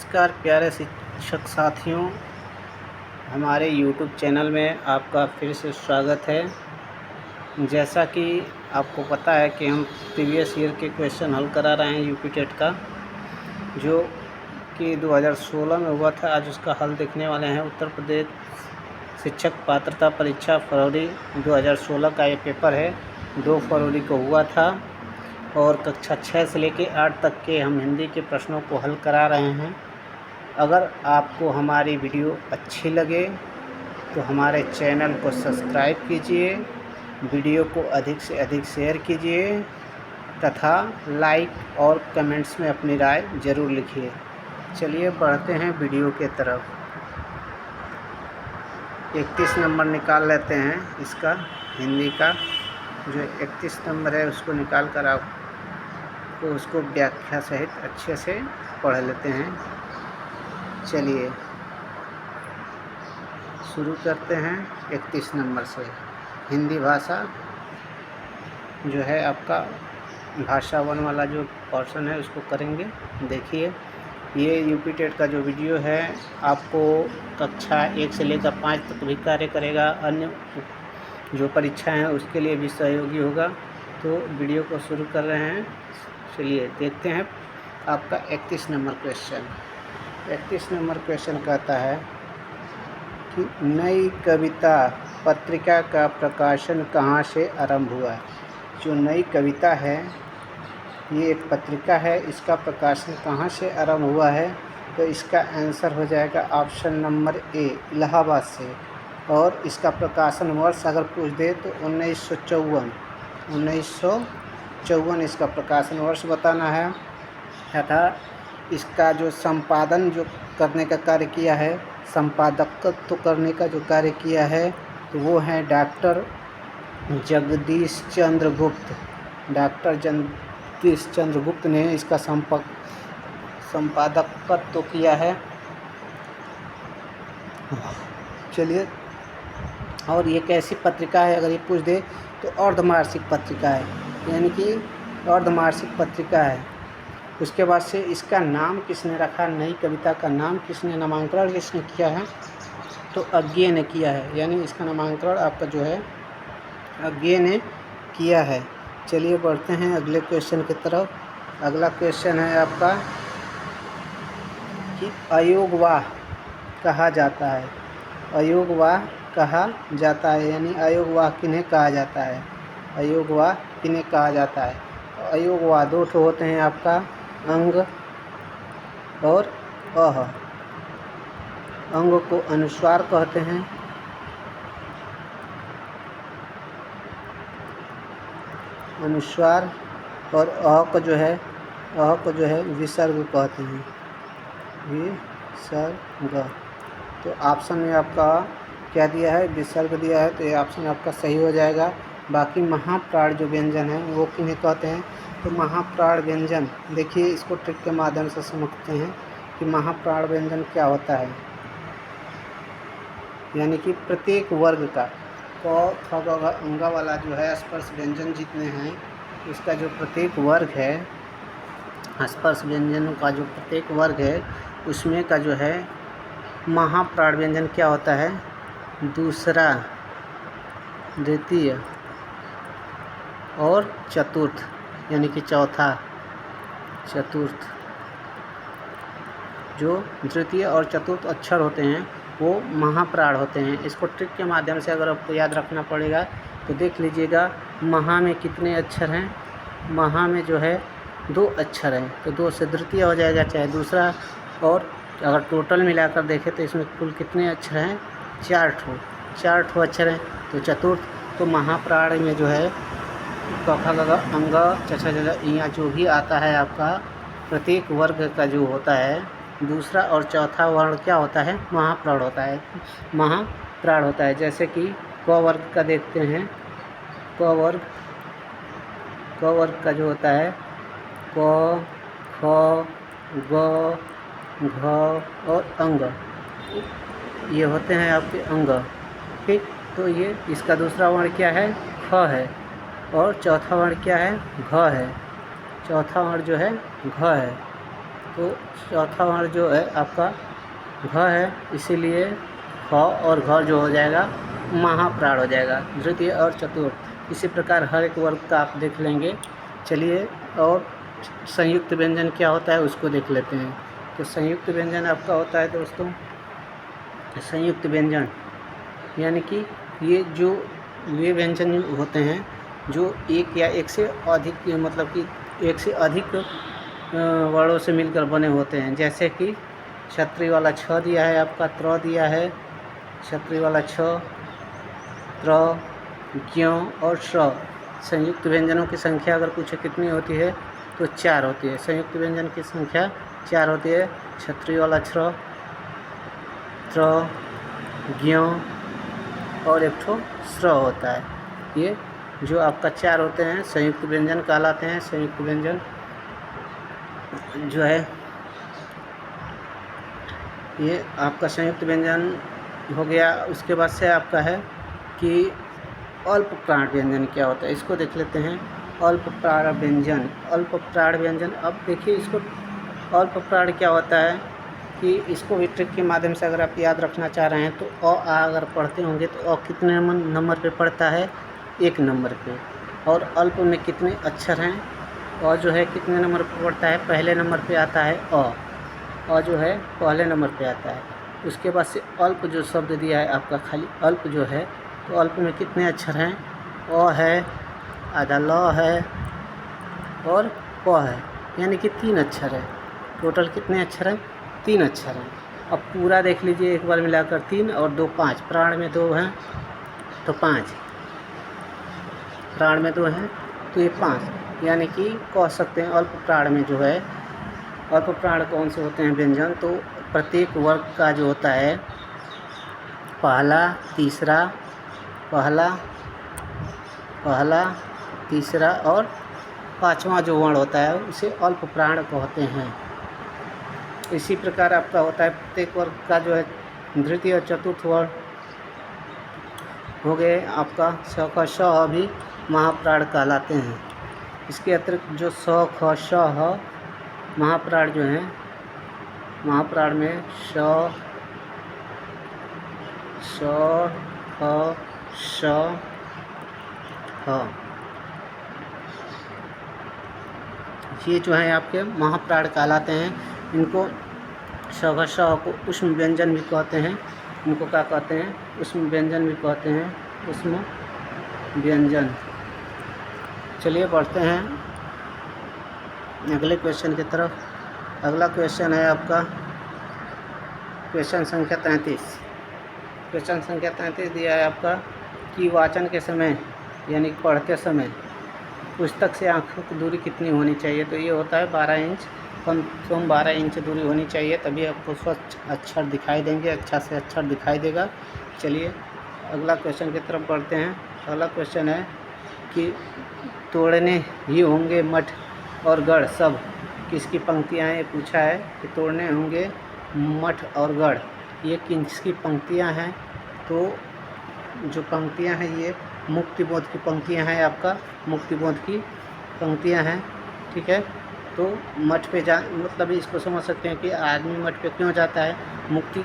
नमस्कार प्यारे शिक्षक साथियों, हमारे YouTube चैनल में आपका फिर से स्वागत है। जैसा कि आपको पता है कि हम प्रीवियस ईयर के क्वेश्चन हल करा रहे हैं यूपी टेट का, जो कि 2016 में हुआ था। आज उसका हल देखने वाले हैं। उत्तर प्रदेश शिक्षक पात्रता परीक्षा फरवरी 2016 का ये पेपर है। 2 फरवरी को हुआ था और कक्षा 6 से लेकर 8 तक के हम हिंदी के प्रश्नों को हल करा रहे हैं। अगर आपको हमारी वीडियो अच्छी लगे तो हमारे चैनल को सब्सक्राइब कीजिए, वीडियो को अधिक से अधिक शेयर कीजिए तथा लाइक और कमेंट्स में अपनी राय ज़रूर लिखिए। चलिए बढ़ते हैं वीडियो के तरफ। 31 नंबर निकाल लेते हैं इसका हिंदी का। जो 31 नंबर है उसको निकाल कर आपको उसको व्याख्या सहित अच्छे से पढ़ लेते हैं। चलिए शुरू करते हैं 31 नंबर से। हिंदी भाषा जो है आपका भाषा वन वाला जो पोर्शन है उसको करेंगे। देखिए, ये यूपी टेट का जो वीडियो है आपको कक्षा 1 से लेकर 5 तक भी कार्य करेगा। अन्य जो परीक्षाएं हैं उसके लिए भी सहयोगी होगा। तो वीडियो को शुरू कर रहे हैं। चलिए देखते हैं आपका 31 नंबर क्वेश्चन। 31 नंबर क्वेश्चन कहता है कि नई कविता पत्रिका का प्रकाशन कहाँ से आरंभ हुआ। जो नई कविता है ये एक पत्रिका है, इसका प्रकाशन कहाँ से आरंभ हुआ है? तो इसका आंसर हो जाएगा ऑप्शन नंबर ए, इलाहाबाद से। और इसका प्रकाशन वर्ष अगर पूछ दे तो 1954 इसका प्रकाशन वर्ष बताना है। तथा इसका जो संपादन जो करने का कार्य किया है, संपादकत्व करने का जो कार्य किया है तो वो है डॉक्टर जगदीश चंद्र गुप्त। डॉक्टर जगदीश चंद्र गुप्त ने इसका संपादकत्व किया है। चलिए, और ये कैसी पत्रिका है अगर ये पूछ दे तो अर्धमासिक पत्रिका है, यानी कि अर्धमासिक पत्रिका है। उसके बाद से इसका नाम किसने रखा, नई कविता का नाम किसने, नामांकन किसने किया है? तो अज्ञे ने किया है, यानी इसका नामांकन आपका जो है अज्ञे ने किया है। चलिए बढ़ते हैं अगले क्वेश्चन की तरफ। अगला क्वेश्चन है आपका कि अयोगवाह कहा जाता है। अयोगवाह कहा जाता है, यानी अयोगवाह किन्हें कहा जाता है? अयोगवाह किन्हें कहा जाता है? अयोगवाह 2 ठो होते हैं आपका, अंग और अह। अंग को अनुस्वार कहते हैं, अनुस्वार, और अह को जो है विसर्ग कहते हैं, विसर्ग। तो ऑप्शन में आपका क्या दिया है? विसर्ग दिया है, तो ये ऑप्शन आपका सही हो जाएगा। बाकी महाप्राण जो व्यंजन है वो किन्हें कहते हैं? तो महाप्राण व्यंजन, देखिए इसको ट्रिक के माध्यम से समझते हैं कि महाप्राण व्यंजन क्या होता है। यानी कि प्रत्येक वर्ग का क ख ग घ अंगा वाला जो है स्पर्श व्यंजन जितने हैं उसका जो प्रत्येक वर्ग है, स्पर्श व्यंजनों का जो प्रत्येक वर्ग है उसमें का जो है महाप्राण व्यंजन क्या होता है? दूसरा, द्वितीय और चतुर्थ, यानी कि चौथा, चतुर्थ। जो द्वितीय और चतुर्थ अक्षर होते हैं वो महाप्राण होते हैं। इसको ट्रिक के माध्यम से अगर आपको याद रखना पड़ेगा तो देख लीजिएगा, महा में कितने अक्षर हैं? महा में जो है 2 अक्षर हैं, तो 2 से द्वितीय हो जाएगा, चाहे दूसरा। और अगर टोटल मिलाकर देखें तो इसमें कुल कितने अक्षर हैं? 4 ठो अक्षर हैं। तो चतुर्थ, तो महाप्राण में जो है क ख ग घ अंग च छ ज झ इया जो भी आता है आपका प्रत्येक वर्ग का जो होता है दूसरा और चौथा वर्ण क्या होता है? महाप्राण होता है, महाप्राण होता है। जैसे कि क वर्ग का देखते हैं, क वर्ग का जो होता है क, ख, ग, घ और अंग, ये होते हैं आपके अंग। ठीक, तो ये इसका दूसरा वर्ण क्या है? ख है, और चौथा वर्ण क्या है? घ है। चौथा वर्ण जो है घ है। तो चौथा वर्ण जो है आपका घ है, इसीलिए ख और घ जो हो जाएगा महाप्राण हो जाएगा, तृतीय और चतुर्थ। इसी प्रकार हर एक वर्ग का आप देख लेंगे। चलिए, और संयुक्त व्यंजन क्या होता है उसको देख लेते हैं। तो संयुक्त व्यंजन आपका होता है दोस्तों, संयुक्त व्यंजन यानी कि ये जो वे व्यंजन होते हैं जो एक या एक से अधिक, मतलब कि एक से अधिक वर्णों से मिलकर बने होते हैं। जैसे कि क्षत्रिय वाला छ दिया है आपका, त्र दिया है, क्षत्रिय वाला छ, त्र, ज्ञ और श्र। संयुक्त व्यंजनों की संख्या अगर पूछे कितनी होती है तो 4 होती है। संयुक्त व्यंजन की संख्या 4 होती है। क्षत्रिय वाला छ, त्र, ज्ञ और एक ठो श्र होता है। ये जो आपका 4 होते हैं संयुक्त व्यंजन कहलाते हैं। संयुक्त व्यंजन जो है ये आपका संयुक्त व्यंजन हो गया। उसके बाद से आपका है कि अल्प प्राण व्यंजन क्या होता है, इसको देख लेते हैं। अल्प प्राण व्यंजन, अल्प प्राण व्यंजन। अब देखिए इसको अल्प प्राण क्या होता है कि इसको भी ट्रिक के माध्यम से अगर आप याद रखना चाह रहे हैं तो अ आ अगर पढ़ते होंगे तो अ कितने नंबर पे पढ़ता है, 1 नंबर पे। और अल्प में कितने अक्षर हैं, अ जो है कितने नंबर पे पढ़ता है, पहले नंबर पे आता है अ जो है पहले नंबर पे आता है। उसके बाद से अल्प जो शब्द दिया है आपका, खाली अल्प जो है, तो अल्प में कितने अक्षर हैं, अ है, आधा ल है और प है, यानी कि 3 अक्षर है। टोटल कितने अक्षर हैं, 3 अक्षर हैं। अब पूरा देख लीजिए एक बार मिलाकर, 3 और 2 5, प्राण में 2 हैं तो 5, प्राण में 2 हैं तो ये 5, यानी कि कह सकते हैं अल्प प्राण में जो है, अल्प प्राण कौन से होते हैं व्यंजन, तो प्रत्येक वर्ग का जो होता है पहला, तीसरा, पहला, तीसरा और 5वां जो वर्ण होता है उसे अल्प प्राण कहते हैं। इसी प्रकार आपका होता है प्रत्येक वर्ग का जो है तृतीय और चतुर्थ वर्ण हो गए आपका। स ख श भी महाप्राण कहलाते हैं। इसके अतिरिक्त जो स ख श ह महाप्राण जो हैं, महाप्राण में श ख श ह, ये जो है आपके महाप्राण कहलाते हैं। इनको श ख श को उष्म व्यंजन भी कहते हैं। इनको क्या कहते हैं, उष्म व्यंजन भी कहते हैं, उष्म व्यंजन। चलिए बढ़ते हैं अगले क्वेश्चन की तरफ। अगला क्वेश्चन है आपका क्वेश्चन संख्या 33। क्वेश्चन संख्या 33 दिया है आपका कि वाचन के समय यानी पढ़ते समय पुस्तक से आँखों की दूरी कितनी होनी चाहिए। तो ये होता है 12 इंच, कम से कम 12 इंच दूरी होनी चाहिए, तभी आपको स्वच्छ अक्षर दिखाई देंगे, अच्छा से अक्षर दिखाई देगा। चलिए अगला क्वेश्चन की तरफ बढ़ते हैं। अगला क्वेश्चन है कि तोड़ने ही होंगे मठ और गढ़ सब, किसकी पंक्तियाँ हैं, ये पूछा है कि तोड़ने होंगे मठ और गढ़, ये किसकी पंक्तियाँ हैं। तो जो पंक्तियाँ हैं ये मुक्तिबोध की पंक्तियाँ हैं, आपका मुक्तिबोध की पंक्तियाँ हैं, ठीक है। तो मठ पे मतलब इसको समझ सकते हैं कि आदमी मठ पे क्यों जाता है, मुक्ति,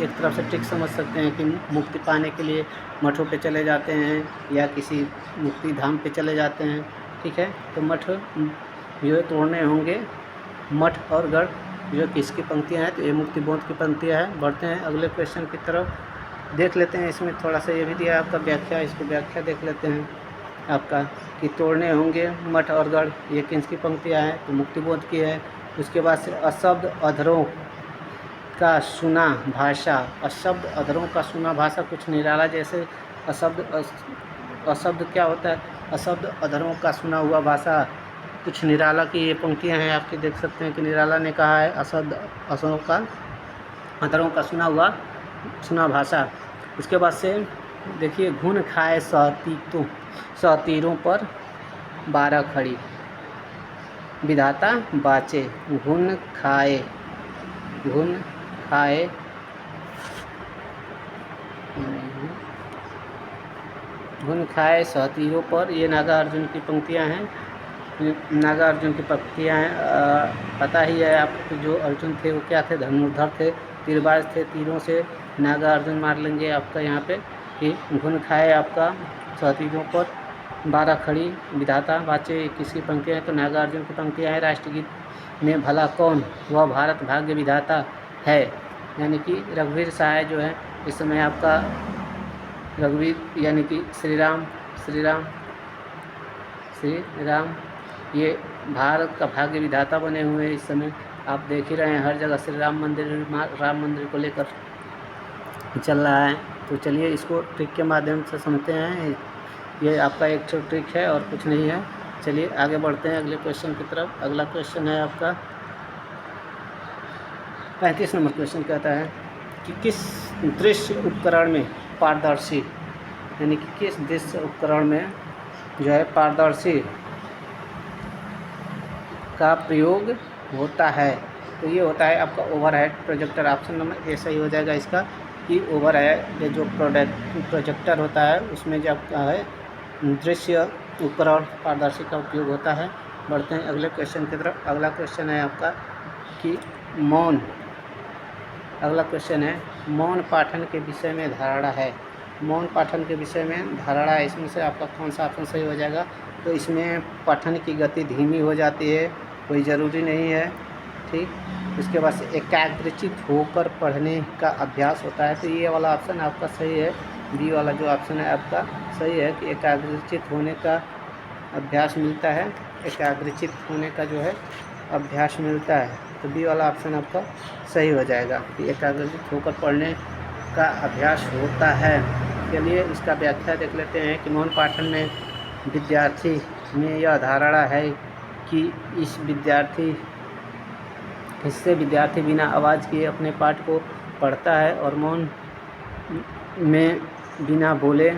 एक तरफ से ट्रिक समझ सकते हैं कि मुक्ति पाने के लिए मठों पे चले जाते हैं या किसी मुक्ति धाम पे चले जाते हैं, ठीक है। तो मठ जो तोड़ने होंगे मठ और गढ़, जो किसकी पंक्तियाँ हैं, तो ये मुक्तिबोध की पंक्तियाँ हैं। बढ़ते हैं अगले क्वेश्चन की तरफ, देख लेते हैं। इसमें थोड़ा सा ये भी दिया है आपका व्याख्या, इसको व्याख्या देख लेते हैं आपका कि तोड़ने होंगे मठ और गढ़, ये किसकी पंक्तियाँ हैं, तो मुक्तिबोध की है। उसके बाद से अशब्द अधरों का सुना भाषा, अशब्द अधरों का सुना भाषा कुछ निराला, जैसे अशब्द क्या होता है, अशब्द अधरों का सुना हुआ भाषा कुछ निराला की ये पंक्तियाँ हैं आपकी, देख सकते हैं कि निराला ने कहा है अशब्द अधरों का सुना भाषा। उसके बाद से देखिए घुन खाए सतीरों पर 12 खड़ी, विधाता बाचे, घुन खाए सतीरों पर, ये नागार्जुन की पंक्तियाँ हैं। नागा अर्जुन की प्रक्रिया पता ही है आपको। जो अर्जुन थे वो क्या थे, धनुर्धर थे, तीरबाज थे, तीरों से नागा अर्जुन मार लेंगे आपका यहाँ पे। कि घुन खाए आपका सतीरों पर 12 खड़ी विधाता वाचे 21 की पंक्तियाँ हैं। तो नागा अर्जुन की पंक्तियाँ हैं, राष्ट्रगीत में भला कौन वह भारत भाग्य विधाता है। यानी कि रघुवीर सहाय जो है इस समय आपका रघुवीर यानी कि श्री राम ये भारत का भाग्य विधाता बने हुए हैं इस समय। आप देख ही रहे हैं हर जगह श्री राम मंदिर को लेकर चल रहा है। तो चलिए इसको ट्रिक के माध्यम से समझते हैं। ये आपका एक ट्रिक है और कुछ नहीं है। चलिए आगे बढ़ते हैं अगले क्वेश्चन की तरफ। अगला क्वेश्चन है आपका 35 नंबर क्वेश्चन कहता है कि किस दृश्य उपकरण में पारदर्शी यानी कि किस दृश्य उपकरण में जो है पारदर्शी का प्रयोग होता है। तो ये होता है आपका overhead projector. Option number A सही हो जाएगा इसका कि ओवरहेड जो प्रोजेक्टर होता है उसमें जो आपका है दृश्य उपकरण पारदर्शी का उपयोग होता है। बढ़ते हैं अगले क्वेश्चन की तरफ। अगला क्वेश्चन है आपका कि अगला क्वेश्चन है मौन पाठन के विषय में धारणा है। मौन पाठन के विषय में धारणा है, इसमें से आपका कौन सा ऑप्शन सही हो जाएगा। तो इसमें पठन की गति धीमी हो जाती है, कोई ज़रूरी नहीं है, ठीक। इसके बाद से एकाग्रचित होकर पढ़ने का अभ्यास होता है। तो ये वाला ऑप्शन आपका सही है, बी वाला जो ऑप्शन है आपका सही है कि एकाग्रचित होने का अभ्यास मिलता है, एकाग्रचित होने का जो है अभ्यास मिलता है। तो बी वाला ऑप्शन आपका सही हो जाएगा कि एकाग्रचित होकर पढ़ने का अभ्यास होता है। चलिए इसका व्याख्या देख लेते हैं कि मौन पाठन में विद्यार्थी में यह धारणा है कि इससे विद्यार्थी बिना आवाज़ किए अपने पाठ को पढ़ता है और मौन में बिना बोले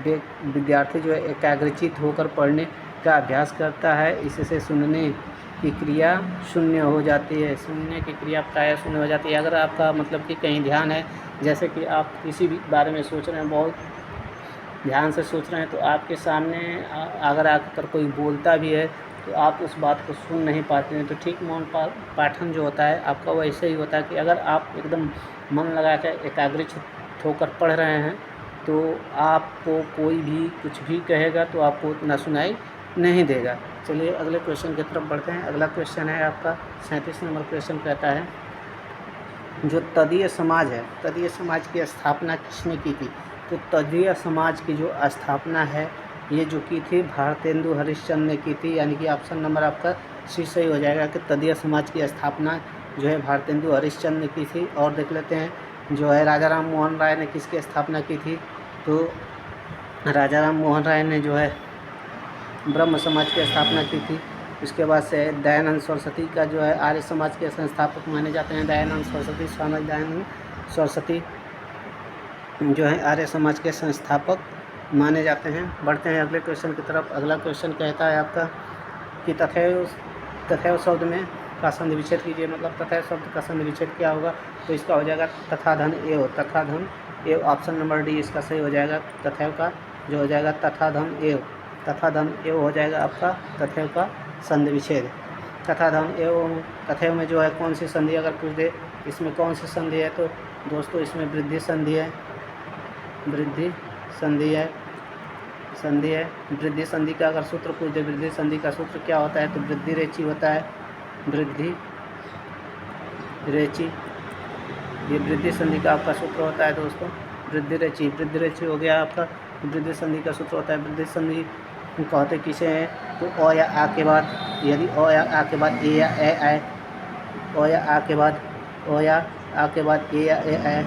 विद्यार्थी जो है एकाग्रचित होकर पढ़ने का अभ्यास करता है। इससे सुनने की क्रिया शून्य हो जाती है, सुनने की क्रिया प्रायः शून्य हो जाती है। अगर आपका मतलब कि कहीं ध्यान है, जैसे कि आप किसी भी बारे में सोच रहे हैं, बहुत ध्यान से सोच रहे हैं, तो आपके सामने अगर आकर कोई बोलता भी है तो आप उस बात को सुन नहीं पाते हैं। तो ठीक मौन पाठन जो होता है आपका वैसे ही होता है कि अगर आप एकदम मन लगा कर एकाग्रचित होकर पढ़ रहे हैं तो आपको कोई भी कुछ भी कहेगा तो आपको उतना सुनाई नहीं देगा। चलिए अगले क्वेश्चन की तरफ बढ़ते हैं। अगला क्वेश्चन है आपका 37 नंबर क्वेश्चन कहता है जो तदीय समाज है, तदीय समाज की स्थापना किसने की थी। तो तदीय समाज की जो स्थापना है ये जो की थी भारतेंदु हरिश्चंद्र ने की थी। यानी कि ऑप्शन नंबर आपका सी सही हो जाएगा कि तदीय समाज की स्थापना जो है भारतेंदु हरिश्चंद्र ने की थी। और देख लेते हैं जो है राजा राम मोहन राय ने किसकी स्थापना की थी। तो राजा राम मोहन राय ने जो है ब्रह्म समाज की स्थापना की थी। उसके बाद से दयानंद सरस्वती का जो है आर्य समाज के संस्थापक माने जाते हैं। दयानंद सरस्वती, स्वामी दयानंद सरस्वती जो है आर्य समाज के संस्थापक माने जाते हैं। बढ़ते हैं अगले क्वेश्चन की तरफ। अगला क्वेश्चन कहता है आपका कि तथैव शब्द में का संधि विच्छेद कीजिए। मतलब तथैव शब्द का संधि विच्छेद क्या होगा। तो इसका हो जाएगा तथा धन एव, तथा धन एव। ऑप्शन नंबर डी इसका सही हो जाएगा। तथैव का जो हो जाएगा तथा धन एव, तथा धन एव हो जाएगा आपका तथैव का संधि विच्छेद। तथा धन एव तथैव में जो है कौन सी संधि अगर पूछ दे इसमें कौन सी संधि है, तो दोस्तों इसमें वृद्धि संधि है, वृद्धि संधि है, संधि है। वृद्धि संधि का अगर सूत्र पूछ दे, वृद्धि संधि का सूत्र क्या होता है, तो वृद्धि रेची होता है, वृद्धि रेची, ये वृद्धि संधि का आपका सूत्र होता है दोस्तों, वृद्धि रेची। वृद्धि रेची हो गया आपका वृद्धि संधि का सूत्र होता है। वृद्धि संधि कहते किसे हैं, तो अ या आ के बाद, यदि अ या आ के बाद ए या ए आए, अ या आ के बाद, अ या आ के बाद ए या ए आए,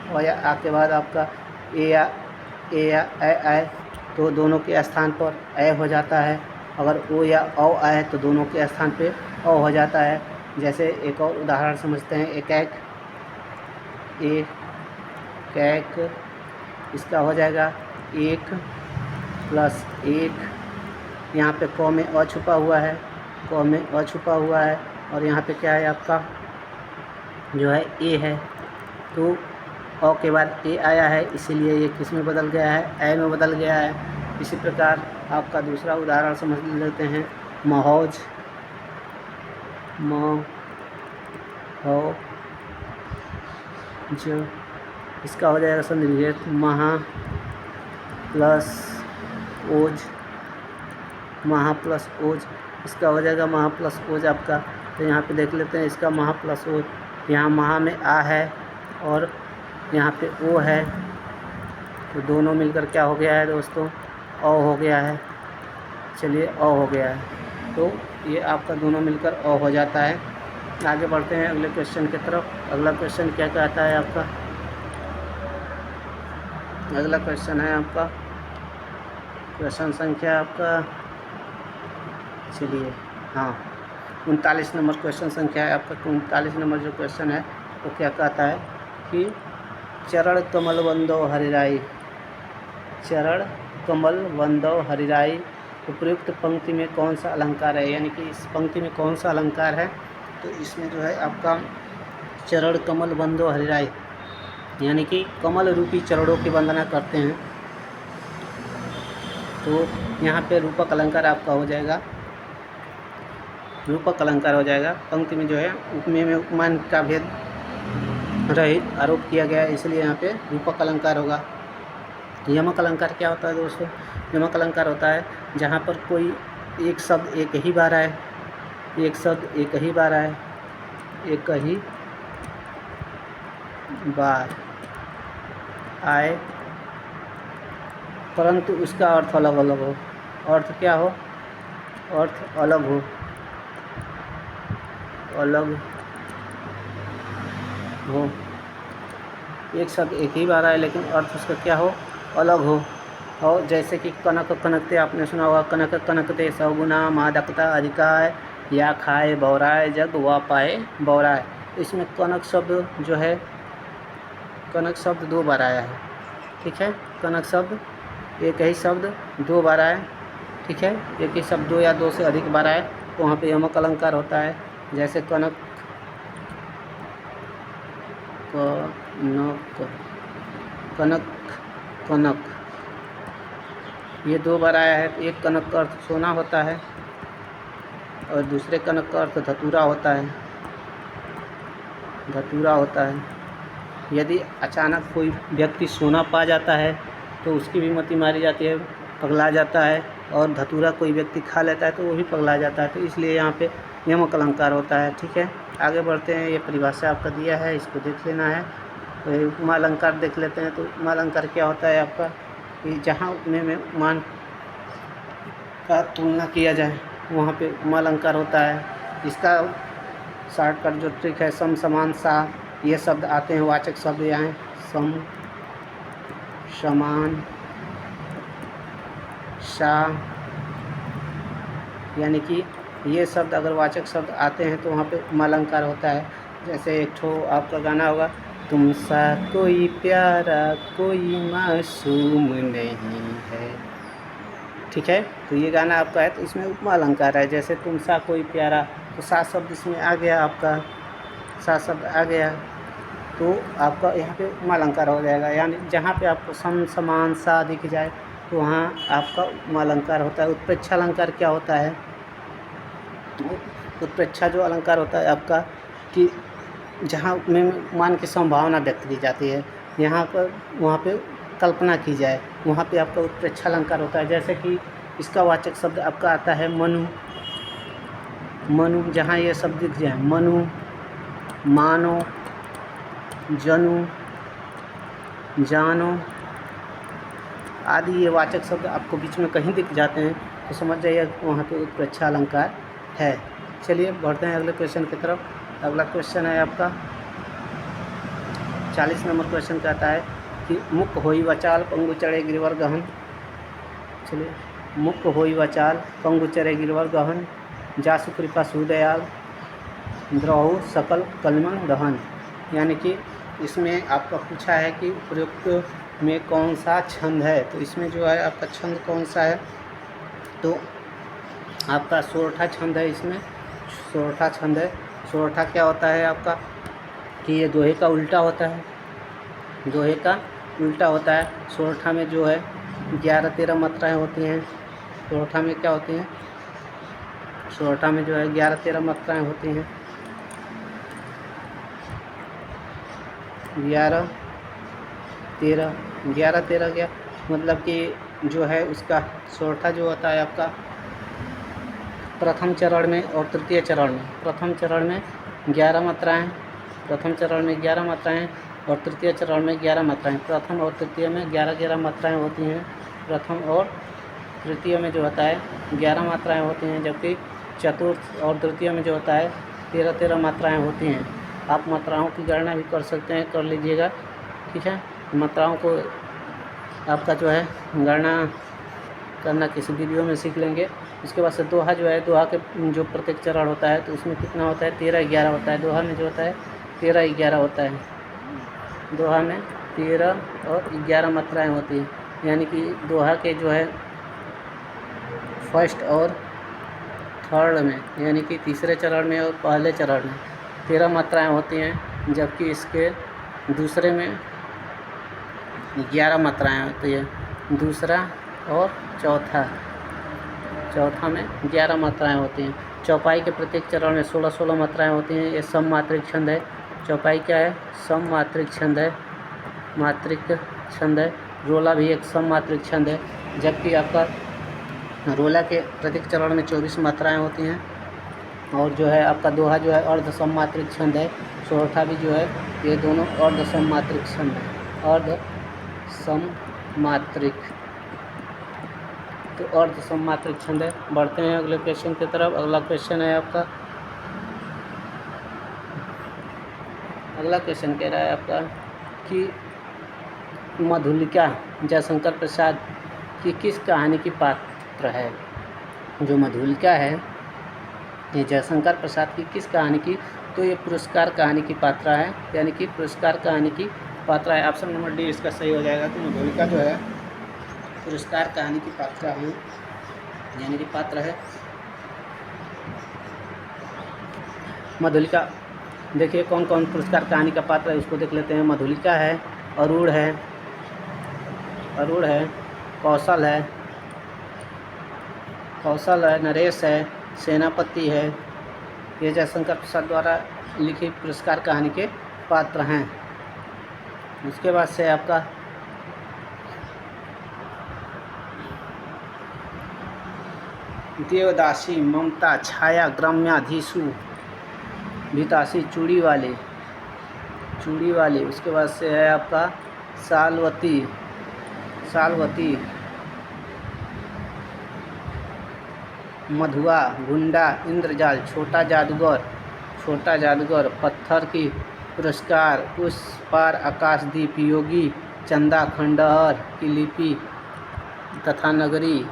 अ या आ के बाद आपका ए या ए आए तो दोनों के स्थान पर ए हो जाता है। अगर ओ या औ आए तो दोनों के स्थान पे अ हो जाता है। जैसे एक और उदाहरण समझते हैं, एक इसका हो जाएगा 1 प्लस 1, यहाँ पे क में अ छुपा हुआ है, क में अ छुपा हुआ है और यहाँ पे क्या है आपका जो है ए है। तो अ के बाद ए आया है, इसीलिए ये किस में बदल गया है, ए में बदल गया है। इसी प्रकार आपका दूसरा उदाहरण समझ लेते हैं, महौज, जो इसका हो जाएगा संधिविच्छेद महा प्लस ओज, महा प्लस ओज, इसका हो जाएगा महा प्लस ओज आपका। तो यहाँ पे देख लेते हैं इसका महा प्लस ओज, यहाँ महा में आ है और यहाँ पे ओ है, तो दोनों मिलकर क्या हो गया है दोस्तों, अ हो गया है। चलिए अ हो गया है, तो ये आपका दोनों मिलकर अ हो जाता है। आगे बढ़ते हैं अगले क्वेश्चन की तरफ। अगला क्वेश्चन क्या कहता है आपका, अगला क्वेश्चन है आपका क्वेश्चन संख्या आपका, चलिए हाँ 39 नंबर क्वेश्चन संख्या है आपका। 39 नंबर जो क्वेश्चन है वो क्या कहता है कि चरण कमल बंदो हरिराई, चरण कमल बंदो हरिराई उपयुक्त पंक्ति में कौन सा अलंकार है, यानी कि इस पंक्ति में कौन सा अलंकार है। तो इसमें जो है आपका चरण कमल बंदो हरिराई, यानी कि कमल रूपी चरणों की वंदना करते हैं, तो यहाँ पे रूपक अलंकार आपका हो जाएगा, रूपक अलंकार हो जाएगा। पंक्ति में जो है उपमेय में उपमान का भेद रहित आरोप किया गया है, इसलिए यहाँ पे रूपक अलंकार होगा। यमक अलंकार क्या होता है दोस्तों, यमक अलंकार होता है जहाँ पर कोई एक शब्द एक ही बार आए, एक शब्द एक ही बार आए, एक ही बार आए, परंतु उसका अर्थ अलग अलग हो। अर्थ क्या हो, अर्थ अलग हो, अलग हो। एक शब्द एक ही बार आए लेकिन अर्थ उसका क्या हो, अलग हो। और जैसे कि कनक कनकते, आपने सुना होगा, कनक कनकते सौगुना मादकता अधिकाय, या खाए बौराए जग व पाए बौराए। इसमें कनक शब्द जो है, कनक शब्द 2 बार आया है, ठीक है। कनक शब्द एक ही शब्द 2 बार आए, ठीक है। एक ही शब्द 2 या 2 से अधिक बार आए तो वहाँ पे यमक अलंकार होता है। जैसे कनक कनक कनक कनक ये 2 बार आया है। एक कनक का अर्थ सोना होता है और दूसरे कनक का अर्थ धतूरा होता है, धतूरा होता है। यदि अचानक कोई व्यक्ति सोना पा जाता है तो उसकी भी मति मारी जाती है, पगला जाता है, और धतूरा कोई व्यक्ति खा लेता है तो वो भी पगला जाता है, तो इसलिए यहाँ पे यमक अलंकार होता है, ठीक है। आगे बढ़ते हैं, ये परिभाषा आपका दिया है, इसको देख लेना है। तो उपमा अलंकार देख लेते हैं। तो उपमा अलंकार क्या होता है आपका, कि जहाँ उपमेय में उपमान का तुलना किया जाए वहाँ पे उपमा अलंकार होता है। इसका शॉर्टकट जो ट्रिक है, सम समान सा, ये शब्द आते हैं, वाचक शब्द यहाँ सम समान सा, यानी कि ये शब्द अगर वाचक शब्द आते हैं तो वहाँ पे उपमा अलंकार होता है। जैसे एक ठो आपका गाना होगा, तुमसा कोई प्यारा कोई मासूम नहीं है, ठीक है। तो ये गाना आपका है, तो इसमें उपमा अलंकार है। जैसे तुमसा कोई प्यारा, तो सा शब्द इसमें आ गया, आपका सा शब्द आ गया, तो आपका यहाँ पे उपमा अलंकार हो जाएगा। यानी जहाँ पे आपको सम समान सा दिख जाए तो वहाँ आपका उपमा अलंकार होता है। उत्प्रेक्षा अलंकार क्या होता है, उत्प्रेक्षा जो अलंकार होता है आपका, कि जहाँ में उपमान की संभावना व्यक्त की जाती है, यहाँ पर वहाँ पे कल्पना की जाए, वहाँ पे आपका उत्प्रेक्षा अलंकार होता है। जैसे कि इसका वाचक शब्द आपका आता है मनु, मनु, जहाँ ये शब्द दिख जाए, मनु, मानो, जनु, जानो आदि, ये वाचक शब्द आपको बीच में कहीं दिख जाते हैं तो समझ जाइए वहाँ पे उत्प्रेक्षा अलंकार है। चलिए बढ़ते हैं अगले क्वेश्चन की तरफ। अगला क्वेश्चन है आपका 40 नंबर क्वेश्चन कहता है कि मुख होई वचाल पंगु चढ़े गिरवर गहन। चलिए, मुख होई वचाल पंगु चढ़े गिरवर गहन, जासु कृपा सुदयाल द्रोहु सकल कलमन दहन। यानी कि इसमें आपका पूछा है कि उपयुक्त में कौन सा छंद है। तो इसमें जो है आपका छंद कौन सा है, तो आपका सोरठा छंद है। इसमें सोरठा छंद है। सोरठा क्या होता है आपका, कि ये दोहे का उल्टा होता है, दोहे का उल्टा होता है। सोरठा में जो है 11-13 मात्राएँ होती हैं सोरठा में क्या होती हैं? सोरठा में जो है 11-13 मात्राएँ होती हैं। 11-13 क्या मतलब कि जो है उसका सोरठा जो होता है आपका प्रथम चरण में और तृतीय चरण में। प्रथम चरण में 11 मात्राएँ, प्रथम चरण में 11 मात्राएँ और तृतीय चरण में 11 मात्राएँ। प्रथम और तृतीय में 11-11 मात्राएँ होती हैं। प्रथम और तृतीय में जो होता है 11 मात्राएँ होती हैं, जबकि चतुर्थ और तृतीय में जो होता है 13-13 मात्राएँ होती हैं। आप मात्राओं की गणना भी कर सकते हैं, कर लीजिएगा, ठीक है। मात्राओं को आपका जो है गणना करना किसी वीडियो में सीख लेंगे। उसके बाद से दोहा जो है, दोहा के जो प्रत्येक चरण होता है तो उसमें कितना होता है? 13-11 होता है। दोहा में जो होता है 13-11 होता है। दोहा में 13 और 11 मात्राएँ होती हैं, यानी कि दोहा के जो है फर्स्ट और थर्ड में, यानी कि तीसरे चरण में और पहले चरण में 13 मात्राएँ होती हैं, जबकि इसके दूसरे में 11 मात्राएँ होती है। दूसरा और चौथा में 11 मात्राएँ होती हैं। चौपाई के प्रत्येक चरण में 16-16 मात्राएँ होती हैं। ये सममात्रिक छंद है। चौपाई क्या है? सममात्रिक छंद है, मात्रिक छंद है। रोला भी एक सममात्रिक छंद है, जबकि आपका रोला के प्रत्येक चरण में 24 मात्राएँ होती हैं। और जो है आपका दोहा जो है अर्ध सममात्रिक छंद है। सोरठा भी जो है, ये दोनों अर्ध सममात्रिक छंद है, अर्ध सममात्रिक, तो अर्ध सममात्रिक छंद है। बढ़ते हैं अगले क्वेश्चन की तरफ। अगला क्वेश्चन है आपका, अगला क्वेश्चन कह रहा है आपका कि मधुलिका जयशंकर प्रसाद की किस कहानी की पात्र है? जो मधुलिका है ये जयशंकर प्रसाद की किस कहानी की? तो ये पुरस्कार कहानी की पात्रा है, यानी कि पुरस्कार कहानी की पात्रा है। ऑप्शन नंबर डी इसका सही हो जाएगा। तो मधुलिका जो है पुरस्कार कहानी की पात्रा है, यानी कि पात्र है। मधुलिका, देखिए कौन कौन पुरस्कार कहानी का पात्र है उसको देख लेते हैं। मधुलिका है, अरूढ़ है, कौशल है, नरेश है, सेनापति है। ये जयशंकर प्रसाद द्वारा लिखी पुरस्कार कहानी के पात्र हैं। उसके बाद से आपका देवदासी, ममता, छाया, ग्राम्याधीशु, भितासी, चूड़ी वाली। उसके बाद से है आपका सालवती, मधुआ, गुंडा, इंद्रजाल, छोटा जादूगर, पत्थर की पुरस्कार, उस पार आकाशदीप, योगी, चंदा, खंडहर की लिपि तथा नगरी,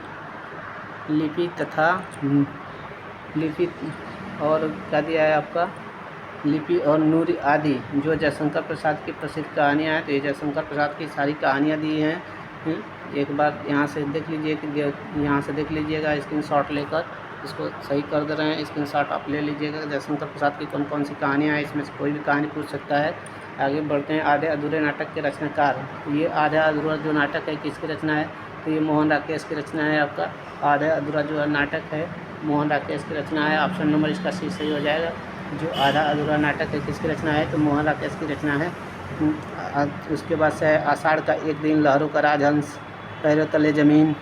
लिपि और क्या दिया है आपका? लिपि और नूरी आदि, जो जयशंकर प्रसाद की प्रसिद्ध कहानियाँ हैं। तो ये जयशंकर प्रसाद की सारी कहानियाँ दी हैं। एक बार यहाँ से देख लीजिए कि यहाँ से देख लीजिएगा, स्क्रीनशॉट लेकर इसको सही कर दे रहे हैं। स्क्रीनशॉट आप ले लीजिएगा। जयशंकर प्रसाद की कौन कौन सी कहानियाँ हैं, इसमें से कोई भी कहानी पूछ सकता है। आगे बढ़ते हैं। आधे अधूरे नाटक के रचनाकार, ये आधा अधूरा जो नाटक है किसकी रचना है? तो ये मोहन राकेश की रचना है। आपका आधा अधूरा जो नाटक है मोहन राकेश की रचना है। ऑप्शन नंबर इसका सी सही हो जाएगा। जो आधा अधूरा नाटक है किसकी रचना है? तो मोहन राकेश की रचना है। उसके बाद से आषाढ़ का एक दिन, लहरों का राजहंस, पैरों तले ज़मीन,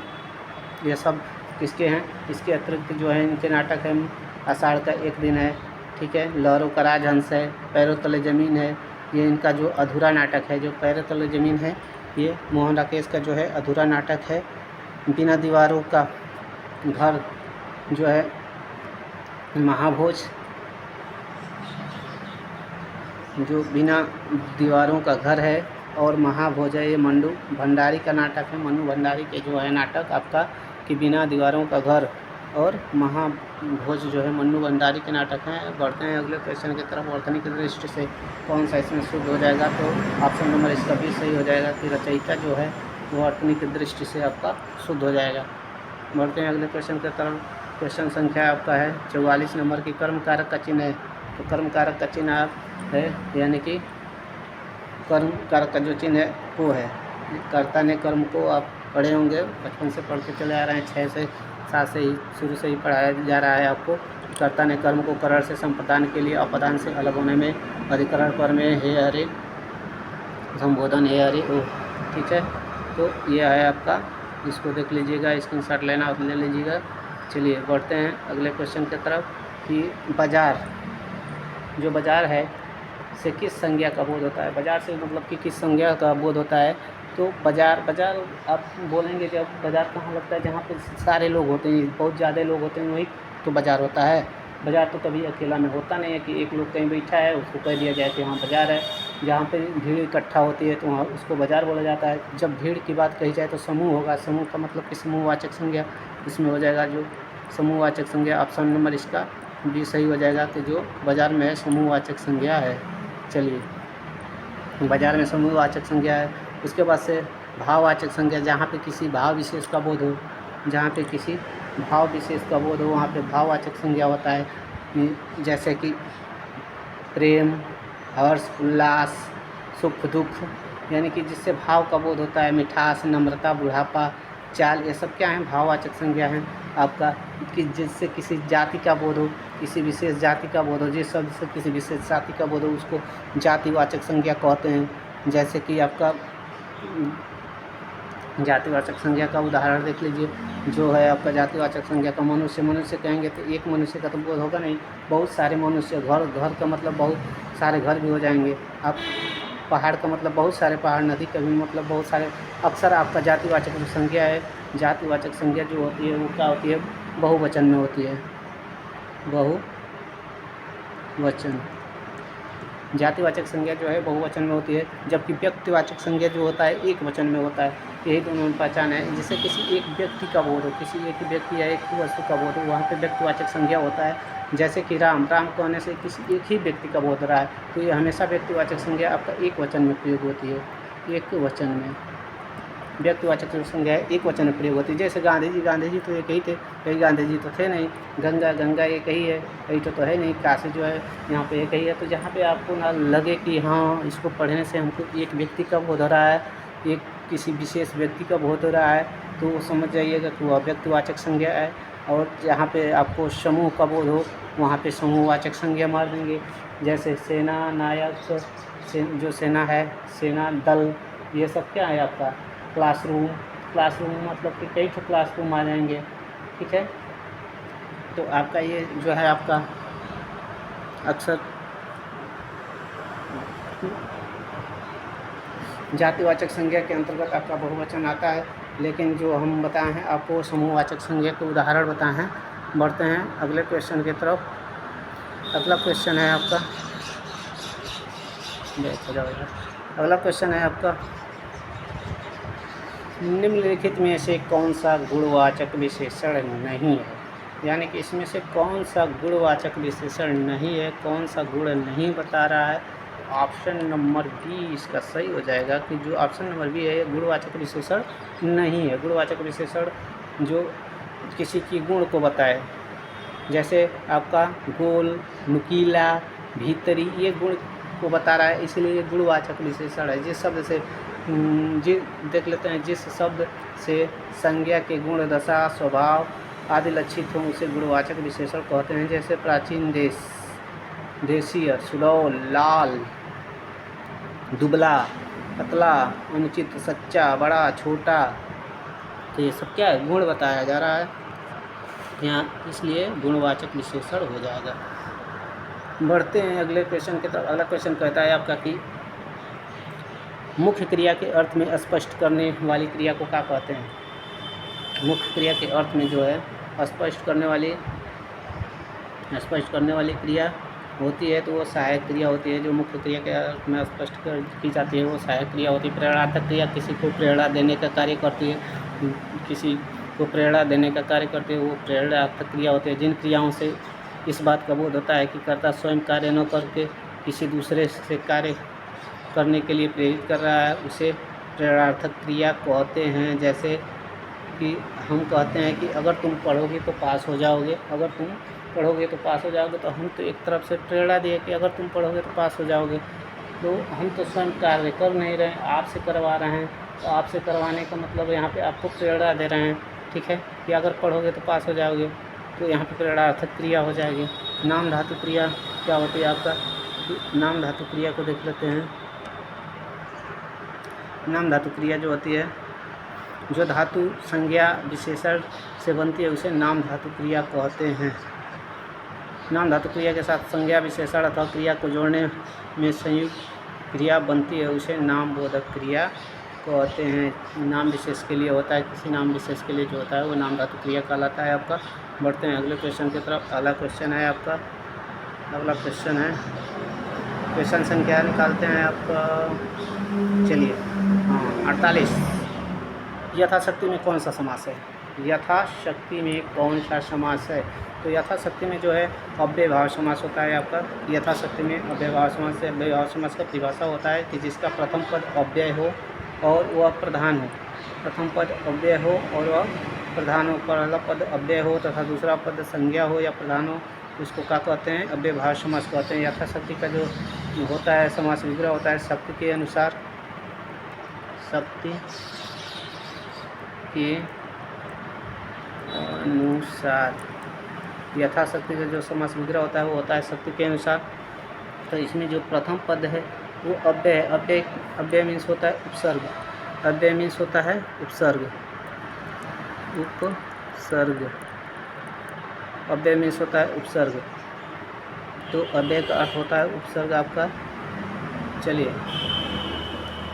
ये सब किसके हैं? इसके अतिरिक्त जो है इनके नाटक है आषाढ़ का एक दिन है, ठीक है, लहरों का राजहंस है, पैरों तले ज़मीन है। ये इनका जो अधूरा नाटक है, जो पैरों तले ज़मीन है, ये मोहन राकेश का जो है अधूरा नाटक है। बिना दीवारों का घर जो है महाभोज, जो बिना दीवारों का घर है और महाभोज है, ये मन्नू भंडारी का नाटक है। मन्नू भंडारी के जो है नाटक आपका कि बिना दीवारों का घर और महाभोज जो है मन्नू भंडारी के नाटक हैं। बढ़ते हैं अगले क्वेश्चन की तरफ। वर्तनी की दृष्टि से कौन सा इसमें शुद्ध हो जाएगा? तो ऑप्शन नंबर इसका भी सही हो जाएगा कि रचयिता जो है वो वर्तनी की दृष्टि से आपका शुद्ध हो जाएगा। बढ़ते हैं अगले क्वेश्चन की तरफ। क्वेश्चन संख्या आपका है 44 नंबर की। कर्म कारक का चिन्ह है, तो कर्म कारक का चिन्ह आप है, यानी कि कर्म कारक का जो चिन्ह है वो है। कर्ता ने कर्म को आप पढ़े होंगे, बचपन से पढ़ के चले आ रहे हैं, 6 से साथ से ही शुरू से ही पढ़ाया जा रहा है आपको। कर्ता ने कर्म को करण से संप्रदान के लिए अपदान से अलग होने में अधिकरण पर में हे हरे संबोधन हे हरे ओ, ठीक है। तो ये है आपका, इसको देख लीजिएगा, स्क्रीनशॉट लेना और ले लीजिएगा। चलिए बढ़ते हैं अगले क्वेश्चन की तरफ कि बाजार, जो बाजार है से किस संज्ञा का बोध होता है। बाजार से मतलब कि किस संज्ञा का बोध होता है। तो बाजार आप बोलेंगे जब बाजार कहाँ लगता है, जहाँ पे सारे लोग होते हैं, बहुत ज़्यादा लोग होते हैं, वही तो बाजार होता है। बाजार तो कभी अकेला में होता नहीं है कि एक लोग कहीं बैठा है उसको कह दिया जाए कि हाँ बाजार है। जहाँ पे भीड़ इकट्ठा होती है तो वहाँ उसको बाजार बोला जाता है। जब भीड़ की बात कही जाए तो समूह होगा। समूह का मतलब कि समूहवाचक संज्ञा इसमें हो जाएगा। जो समूहवाचक संज्ञा ऑप्शन नंबर इसका भी सही हो जाएगा कि जो बाजार में समूहवाचक संज्ञा है। चलिए बाजार में समूहवाचक संज्ञा है। उसके बाद से भाववाचक संज्ञा, जहाँ पे किसी भाव विशेष का बोध हो, जहाँ पे किसी भाव विशेष का बोध हो वहाँ पे भाववाचक संज्ञा होता है। जैसे कि प्रेम, हर्ष, उल्लास, सुख, दुख, यानी कि जिससे भाव का बोध होता है। मिठास, नम्रता, बुढ़ापा, चाल, ये सब क्या है, भाववाचक संज्ञा हैं आपका। कि जिससे किसी जाति का बोध हो, किसी विशेष जाति का बोध हो, जिस शब्द से किसी विशेष जाति का बोध हो उसको जातिवाचक संज्ञा कहते हैं। जैसे कि आपका जातिवाचक संज्ञा का उदाहरण देख लीजिए। जो है आपका जातिवाचक संज्ञा का मनुष्य कहेंगे तो एक मनुष्य का तो बोध होगा नहीं, बहुत सारे मनुष्य। घर का मतलब बहुत सारे घर भी हो जाएंगे। आप पहाड़ का मतलब बहुत सारे पहाड़, नदी का भी मतलब बहुत सारे। अक्सर आपका जातिवाचक जो संज्ञा है, जातिवाचक संज्ञा जो होती है वो क्या होती है, बहुवचन में होती है। बहुवचन जातिवाचक संज्ञा जो है बहुवचन में होती है, जबकि व्यक्तिवाचक संज्ञा जो होता है एक वचन में होता है। यही दोनों में पहचान है। जिससे किसी एक व्यक्ति का बोध हो, किसी एक व्यक्ति या एक वस्तु का बोध हो, वहाँ पे व्यक्तिवाचक संज्ञा होता है। जैसे कि राम कहने से किसी एक ही व्यक्ति का बोध रहा है, तो ये हमेशा व्यक्तिवाचक संज्ञा आपका एक वचन में प्रयोग होती है। एक वचन में व्यक्तिवाचक संज्ञा एक वचन में प्रयोग होती है। जैसे गांधी जी तो एक ही थे, कई गांधी जी तो थे नहीं। गंगा एक ही है, कई तो है नहीं। काशी जो है यहाँ पे एक ही है। तो जहाँ पे आपको ना लगे कि हाँ इसको पढ़ने से हमको एक व्यक्ति का बोध हो रहा है, एक किसी विशेष व्यक्ति का बोध हो रहा है, तो वो समझ जाइएगा कि वह व्यक्तिवाचक संज्ञा है। और जहाँ पे आपको समूह का बोध हो वहाँ पे समूहवाचक संज्ञा मार देंगे। जैसे सेना, नायक, जो सेना है, सेना दल, ये सब क्या है आपका। क्लासरूम मतलब कि कई तो क्लासरूम आ जाएंगे, ठीक है। तो आपका ये जो है आपका अक्सर जातिवाचक संज्ञा के अंतर्गत आपका बहुवचन आता है। लेकिन जो हम बताए हैं आपको समूहवाचक संज्ञा के उदाहरण बताए हैं। बढ़ते हैं अगले क्वेश्चन की तरफ। अगला क्वेश्चन है आपका, अगला क्वेश्चन है आपका, निम्नलिखित में से कौन सा गुणवाचक विशेषण नहीं है। यानी कि इसमें से कौन सा गुणवाचक विशेषण नहीं है, कौन सा गुण नहीं बता रहा है। ऑप्शन नंबर बी इसका सही हो जाएगा कि जो ऑप्शन नंबर बी है ये गुणवाचक विशेषण नहीं है। गुणवाचक विशेषण जो किसी की गुण को बताए, जैसे आपका गोल, नुकीला, भीतरी, ये गुण को बता रहा है, इसलिए ये गुणवाचक विशेषण है। जिस शब्द से देख लेते हैं, जिस शब्द से संज्ञा के गुण, दशा, स्वभाव आदि लक्षित हों उसे गुणवाचक विशेषण कहते हैं। जैसे प्राचीन, देशीय, सुडौल, लाल, दुबला, पतला, अनुचित, सच्चा, बड़ा, छोटा, तो ये सब क्या है, गुण बताया जा रहा है यहाँ, इसलिए गुणवाचक विशेषण हो जाएगा। बढ़ते हैं अगले क्वेश्चन की तरफ। अगला क्वेश्चन कहता है आपका कि मुख्य क्रिया के अर्थ में स्पष्ट करने वाली क्रिया को क्या कहते हैं। मुख्य क्रिया के अर्थ में जो है स्पष्ट करने वाली क्रिया होती है तो वो सहायक क्रिया होती है। जो मुख्य क्रिया के अर्थ में स्पष्ट की जाती है वो सहायक क्रिया होती है। प्रेरणार्थक क्रिया किसी को प्रेरणा देने का कार्य करती है, किसी को प्रेरणा देने का कार्य करती है, वो प्रेरणार्थक क्रिया होती है। जिन क्रियाओं से इस बात का बोध होता है कि कर्ता स्वयं कार्य न करके किसी दूसरे से कार्य करने के लिए प्रेरित कर रहा है, उसे प्रेरणार्थक क्रिया कहते हैं। जैसे कि हम कहते हैं कि अगर तुम पढ़ोगे तो पास हो जाओगे, अगर तुम पढ़ोगे तो पास हो जाओगे, तो हम तो एक तरफ से प्रेरणा दिए कि अगर तुम पढ़ोगे तो पास हो जाओगे, तो हम तो स्वयं कार्य कर नहीं रहे हैं, आपसे करवा रहे हैं। तो आपसे करवाने का मतलब यहाँ पे आपको प्रेरणा दे रहे हैं। ठीक है। ये अगर पढ़ोगे तो पास हो जाओगे। तो यहाँ पे क्रियार्थक क्रिया हो जाएगी। नाम धातु क्रिया क्या होती है आपका, नाम धातु क्रिया को देख लेते हैं। नाम धातु क्रिया जो होती है, जो धातु संज्ञा विशेषण से बनती है उसे नाम धातु क्रिया कहते हैं। नाम धातु क्रिया के साथ संज्ञा विशेषण अथवा क्रिया को जोड़ने में संयुक्त क्रिया बनती है उसे नाम बोधक क्रिया कहते हैं। नाम विशेष के लिए होता है, किसी नाम विशेष के लिए जो होता है वो नाम धातु क्रिया कहलाता है आपका। बढ़ते हैं अगले क्वेश्चन की तरफ। अगला क्वेश्चन है आपका, अगला क्वेश्चन है, क्वेश्चन संख्या निकालते हैं आपका, चलिए 48। यथाशक्ति में कौन सा समास है, यथाशक्ति में कौन सा समास है। तो यथाशक्ति में जो है अव्ययभाव समास होता है आपका। यथाशक्ति में अव्ययभाव समास है। अव्ययभाव समास का परिभाषा होता है कि जिसका प्रथम पद अव्यय हो और वह प्रधान हो। प्रथम पद अव्यय हो और वह प्रधान हो, पहला पद अव्यय हो तथा दूसरा पद संज्ञा हो या प्रधान हो, उसको क्या कहते हैं, अव्ययभाव समास कहते हैं। यथाशक्ति का जो होता है समास विग्रह होता है शक्ति के अनुसार, शक्ति के अनुसार। यथाशक्ति का जो समास विग्रह होता है वो होता है शक्ति के अनुसार। तो इसमें जो प्रथम पद है वो अव्यय है। अव्यय, अव्यय मीन्स होता है उपसर्ग। अव्यय मीन्स होता है उपसर्ग, उपसर्ग। अव्यय मीन्स होता है उपसर्ग। तो अव्यय का अर्थ होता है उपसर्ग आपका। चलिए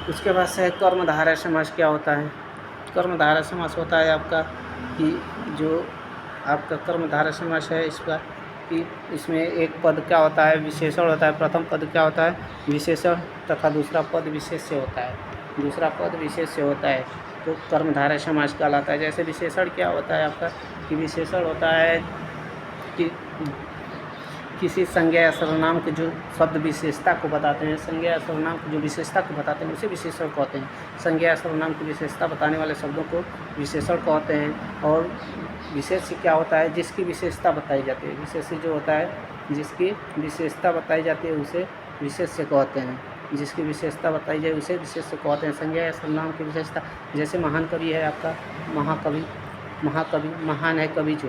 उसके बाद से कर्मधारय समास क्या होता है। कर्मधारय समास होता है आपका कि जो आपका कर्मधारय समास है इसका कि इसमें एक पद क्या होता है, विशेषण होता है। प्रथम पद क्या होता है, विशेषण तथा दूसरा पद विशेष्य होता है। दूसरा पद विशेष्य होता है तो कर्मधारय समास कहलाता है। जैसे विशेषण क्या होता है आपका कि विशेषण होता है कि किसी संज्ञा या सर्वनाम के जो शब्द विशेषता को बताते हैं, संज्ञा या सर्वनाम की जो विशेषता को बताते हैं उसे विशेषण कहते हैं। संज्ञा या सर्वनाम की विशेषता बताने वाले शब्दों को विशेषण कहते हैं। और विशेष्य क्या होता है, जिसकी विशेषता बताई जाती है। विशेष्य जो होता है जिसकी विशेषता बताई जाती है उसे विशेष्य कहते हैं। जिसकी विशेषता बताई जाए उसे विशेष्य कहते हैं। संज्ञा या सर्वनाम की विशेषता, जैसे महान कवि है आपका, महाकवि, महाकवि, महान है कवि जो,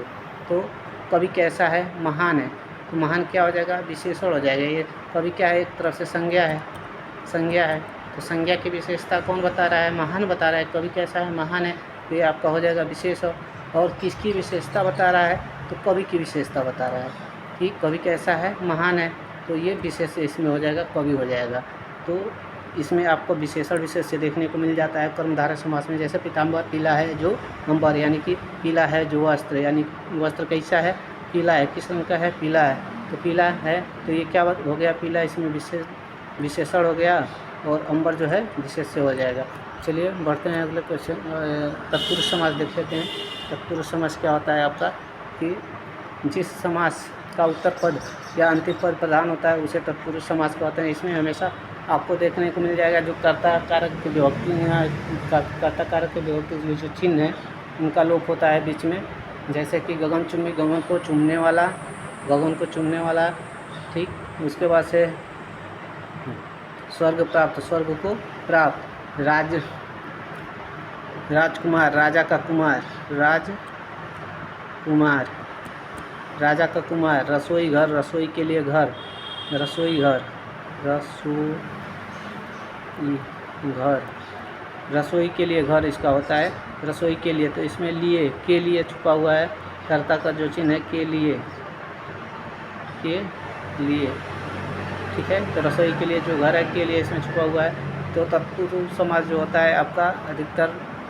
तो कवि कैसा है, महान है, तो महान क्या हो जाएगा, विशेषण हो जाएगा। ये कवि क्या है, एक तरफ से संज्ञा है, संज्ञा है, तो संज्ञा की विशेषता कौन बता रहा है, महान बता रहा है। कवि कैसा है, महान है, तो ये आपका हो जाएगा विशेषण। और किसकी विशेषता बता रहा है, तो कवि की विशेषता बता रहा है कि कवि कैसा है, महान है, तो ये विशेष इसमें हो जाएगा, कवि हो जाएगा। तो इसमें आपको विशेषण विशेष्य देखने को मिल जाता है कर्मधारय समास में। जैसे पीताम्बर, पीला है जो अंबर, यानी कि पीला है जो वस्त्र, यानी वस्त्र कैसा है, पीला है, किस रंग का है, पीला है, तो पीला है, तो ये क्या हो गया, पीला, इसमें विशेषण हो गया और अंबर जो है विशेष्य हो जाएगा। चलिए बढ़ते हैं अगले क्वेश्चन, तत्पुरुष समास देख लेते हैं। तत्पुरुष समास क्या होता है आपका कि जिस समास का उत्तर पद या अंतिम पद प्रधान होता है उसे तत्पुरुष समास कहते हैं। इसमें हमेशा आपको देखने को मिल जाएगा जो कर्ता कारक की विभक्ति है, कर्ता कारक के विभक्ति जो चिन्ह है उनका लोप होता है बीच में। जैसे कि गगनचुम्बी, गगन को चूमने वाला, गगन को चूमने वाला, ठीक। उसके बाद से स्वर्ग प्राप्त, स्वर्ग को प्राप्त, राजकुमार, राजा का कुमार, राजकुमार, राजा का कुमार, रसोई घर, रसोई के लिए घर, रसोई घर, रसोई घर, रसोई के लिए घर इसका होता है, रसोई के लिए। तो इसमें लिए, के लिए छुपा हुआ है, कर्ता का जो चिन्ह है के लिए, के लिए, ठीक है। तो रसोई के लिए जो घर है, के लिए इसमें छुपा हुआ है। तो तत्पुरुष समास जो होता है आपका अधिकतर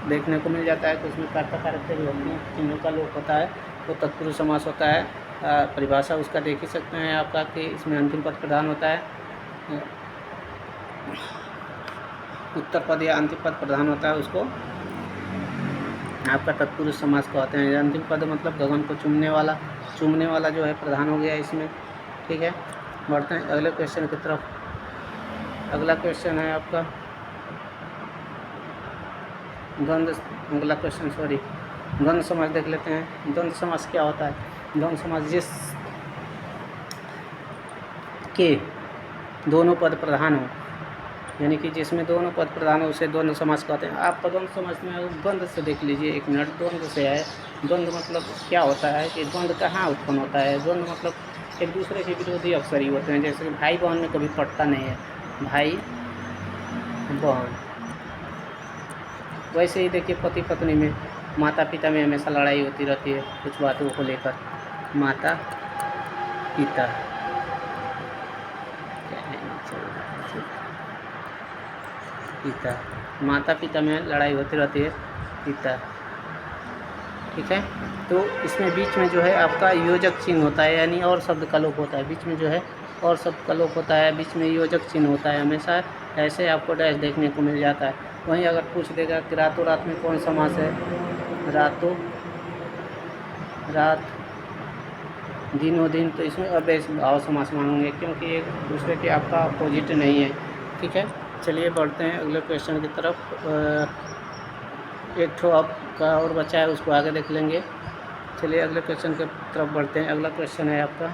देखने को मिल जाता है कि उसमें कर्ता कारक के विभक्ति चिन्हों का लोप होता है, तो तत्पुरुष समास होता है। परिभाषा उसका देख ही सकते हैं आपका कि इसमें अंतिम पद प्रधान होता है, उत्तर पद या अंतिम पद प्रधान होता है, उसको आपका तत्पुरुष समास कहते हैं। अंतिम पद मतलब गगन को चूमने वाला, चूमने वाला जो है प्रधान हो गया इसमें, ठीक है। बढ़ते हैं अगले क्वेश्चन की तरफ। अगला क्वेश्चन है आपका अगला क्वेश्चन द्वंद्व समास देख लेते हैं। द्वंद्व समास क्या होता है, द्वंद्व समास जिस के दोनों पद प्रधान हो, यानी कि जिसमें दोनों पद प्रधान हो उसे द्वंद्व समास कहते हैं। आपका द्वंद्व समास में द्वंद्व से देख लीजिए, 1 मिनट। द्वंद्व से है, द्वंद्व मतलब क्या होता है कि द्वंद्व कहाँ उत्पन्न होता है। द्वंद्व मतलब एक दूसरे के विरोधी अक्षर ही होते हैं, जैसे कि भाई बहन में कभी पड़ता नहीं है, भाई बहन। वैसे ही देखिए पति पत्नी में, माता पिता में हमेशा लड़ाई होती रहती है कुछ बातों को लेकर। माता पिता, पिता, माता पिता में लड़ाई होती रहती है, पिता। ठीक है, तो इसमें बीच में जो है आपका योजक चिन्ह होता है, यानी और शब्द का लोप होता है। बीच में जो है और शब्द का लोप होता है, बीच में योजक चिन्ह होता है हमेशा। ऐसे आपको डैश देखने को मिल जाता है। वहीं अगर पूछ देगा कि रातों रात में कौन समास है, रातों रात, दिनों दिन, तो इसमें अव्यय भाव समास मांगेंगे, क्योंकि एक दूसरे के आपका अपोजिट नहीं है। ठीक है, चलिए बढ़ते हैं अगले क्वेश्चन की तरफ। एक ठो आपका और बचा है, उसको आगे देख लेंगे। चलिए अगले क्वेश्चन की तरफ बढ़ते हैं। अगला क्वेश्चन है आपका,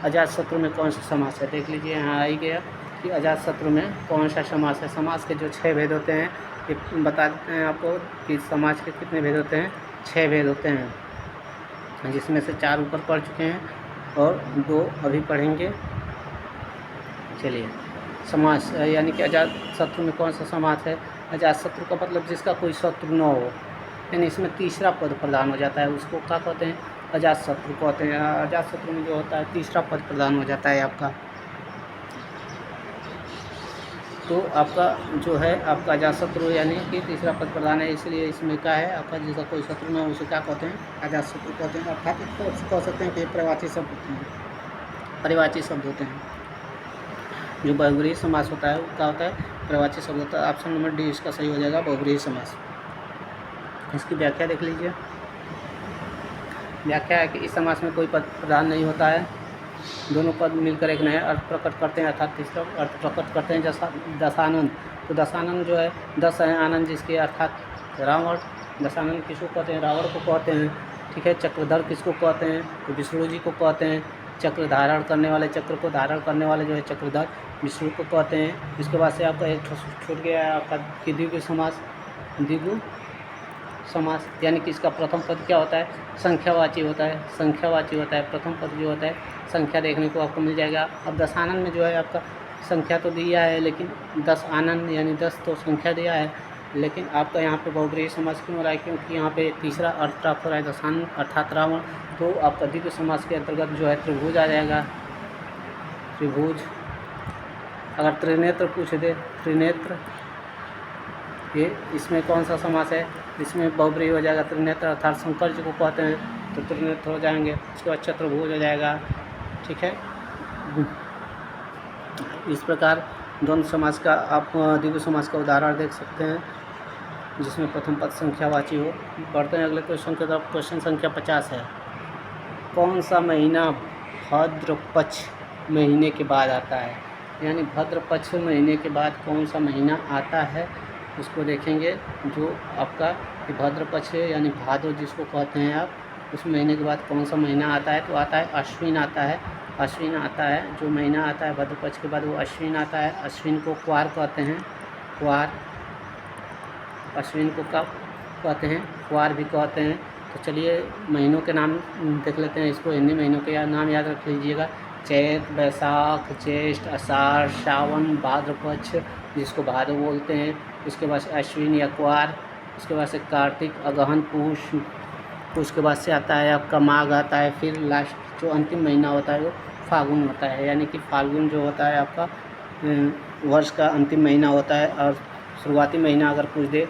अजातशत्रु में कौन सा समास है। देख लीजिए, यहाँ आ ही गया कि अजातशत्रु में कौन सा समास है। समास के जो 6 भेद होते हैं, ये बता देते हैं आपको कि समाज के कितने भेद होते हैं। 6 भेद होते हैं, जिसमें से 4 ऊपर पढ़ चुके हैं और 2 अभी पढ़ेंगे। चलिए, समास यानी कि अजातशत्रु में कौन सा समास है। अजातशत्रु का मतलब जिसका कोई शत्रु न हो, यानी इसमें तीसरा पद प्रदान हो जाता है, उसको क्या कहते हैं, अजातशत्रु कहते हैं। अजातशत्रु में जो होता है तीसरा पद प्रदान हो जाता है आपका। तो आपका जो है आपका अजातशत्रु यानी कि तीसरा पद प्रदान है, इसलिए इसमें क्या है आपका जिसका कोई शत्रु न हो उसे क्या कहते हैं, अजातशत्रु कहते हैं। अर्थात तो कह सकते हैं कि परिवाची शब्द होते हैं, परिवाची शब्द होते हैं। जो बहुब्रीहि समास होता है वो क्या होता है, परिवाची शब्द होता है। ऑप्शन नंबर डी इसका सही हो जाएगा, बहुब्रीहि समास। इसकी व्याख्या देख लीजिए। व्याख्या है कि इस समास में कोई पद प्रधान नहीं होता है, दोनों पद मिलकर एक नया अर्थ प्रकट करते हैं, अर्थात तीसरा अर्थ प्रकट करते हैं। जैसा दशानन, तो दशानन जो है 10 है आनंद जिसके, अर्थात रावण। दशानन किसको कहते हैं, रावण को कहते हैं। ठीक है, चक्रधर किसको कहते हैं, तो विष्णु जी को कहते हैं। चक्र धारण करने वाले, चक्र को धारण करने वाले जो है चक्रधर, विष्णु को कहते हैं। इसके बाद से आपका एक छूट गया है आपका कि द्विगु समास। द्विगु समास यानी कि इसका प्रथम पद क्या होता है, संख्यावाची होता है, संख्यावाची होता है। प्रथम पद जो होता है संख्या देखने को आपको मिल जाएगा। अब 10 आनंद में जो है आपका संख्या तो दिया है, लेकिन 10 आनंद यानी 10 तो संख्या दिया है, लेकिन आपका यहाँ पे बहुब्रीहि समास क्यों हो रहा है, क्योंकि यहाँ पे तीसरा अर्थ प्राप्त हो रहा है, दशानन अर्थात रावण। तो आपका द्विगु समास के अंतर्गत जो है त्रिभुज आ जाएगा, त्रिभुज। अगर त्रिनेत्र पूछ दे, त्रिनेत्र, ये इसमें कौन सा समास है, इसमें बहुब्रीहि हो जाएगा। त्रिनेत्र अर्थात शंकर जी को कहते हैं, तो त्रिनेत्र हो जाएंगे। उसके बाद चतुर्भुज हो जाएगा। ठीक है, इस प्रकार द्वंद्व समास का आप द्विगु समास का उदाहरण देख सकते हैं, जिसमें प्रथम पद संख्यावाची हो। बढ़ते हैं अगले क्वेश्चन की तरफ। क्वेश्चन संख्या 50 है, कौन सा महीना भाद्र पक्ष महीने के बाद आता है, यानी भाद्र पक्ष महीने के बाद कौन सा महीना आता है, उसको देखेंगे। जो आपका भाद्र पक्ष यानी भादो जिसको कहते हैं आप, उस महीने के बाद कौन सा महीना आता है, तो आता है अश्विन आता है। अश्विन आता है, जो महीना आता है भाद्र पक्ष के बाद वो अश्विन आता है। अश्विन को क्वार कहते हैं, क्वार। अश्विन को कब कहते हैं, क्वार भी कहते हैं। तो चलिए महीनों के नाम देख लेते हैं, इसको हिंदी महीनों के नाम याद रख लीजिएगा। चैत, बैसाख, ज्येष्ठ, आषाढ़, सावन, भाद्रपक्ष जिसको भादो बोलते हैं। उसके बाद से अश्विन या क्वार, उसके बाद से कार्तिक, अगहन, पूष। उसके बाद से आता है आपका माघ आता है। फिर लास्ट जो अंतिम महीना होता है वो फाल्गुन होता है, यानी कि फाल्गुन जो होता है आपका वर्ष का अंतिम महीना होता है। और शुरुआती महीना अगर पूछ दे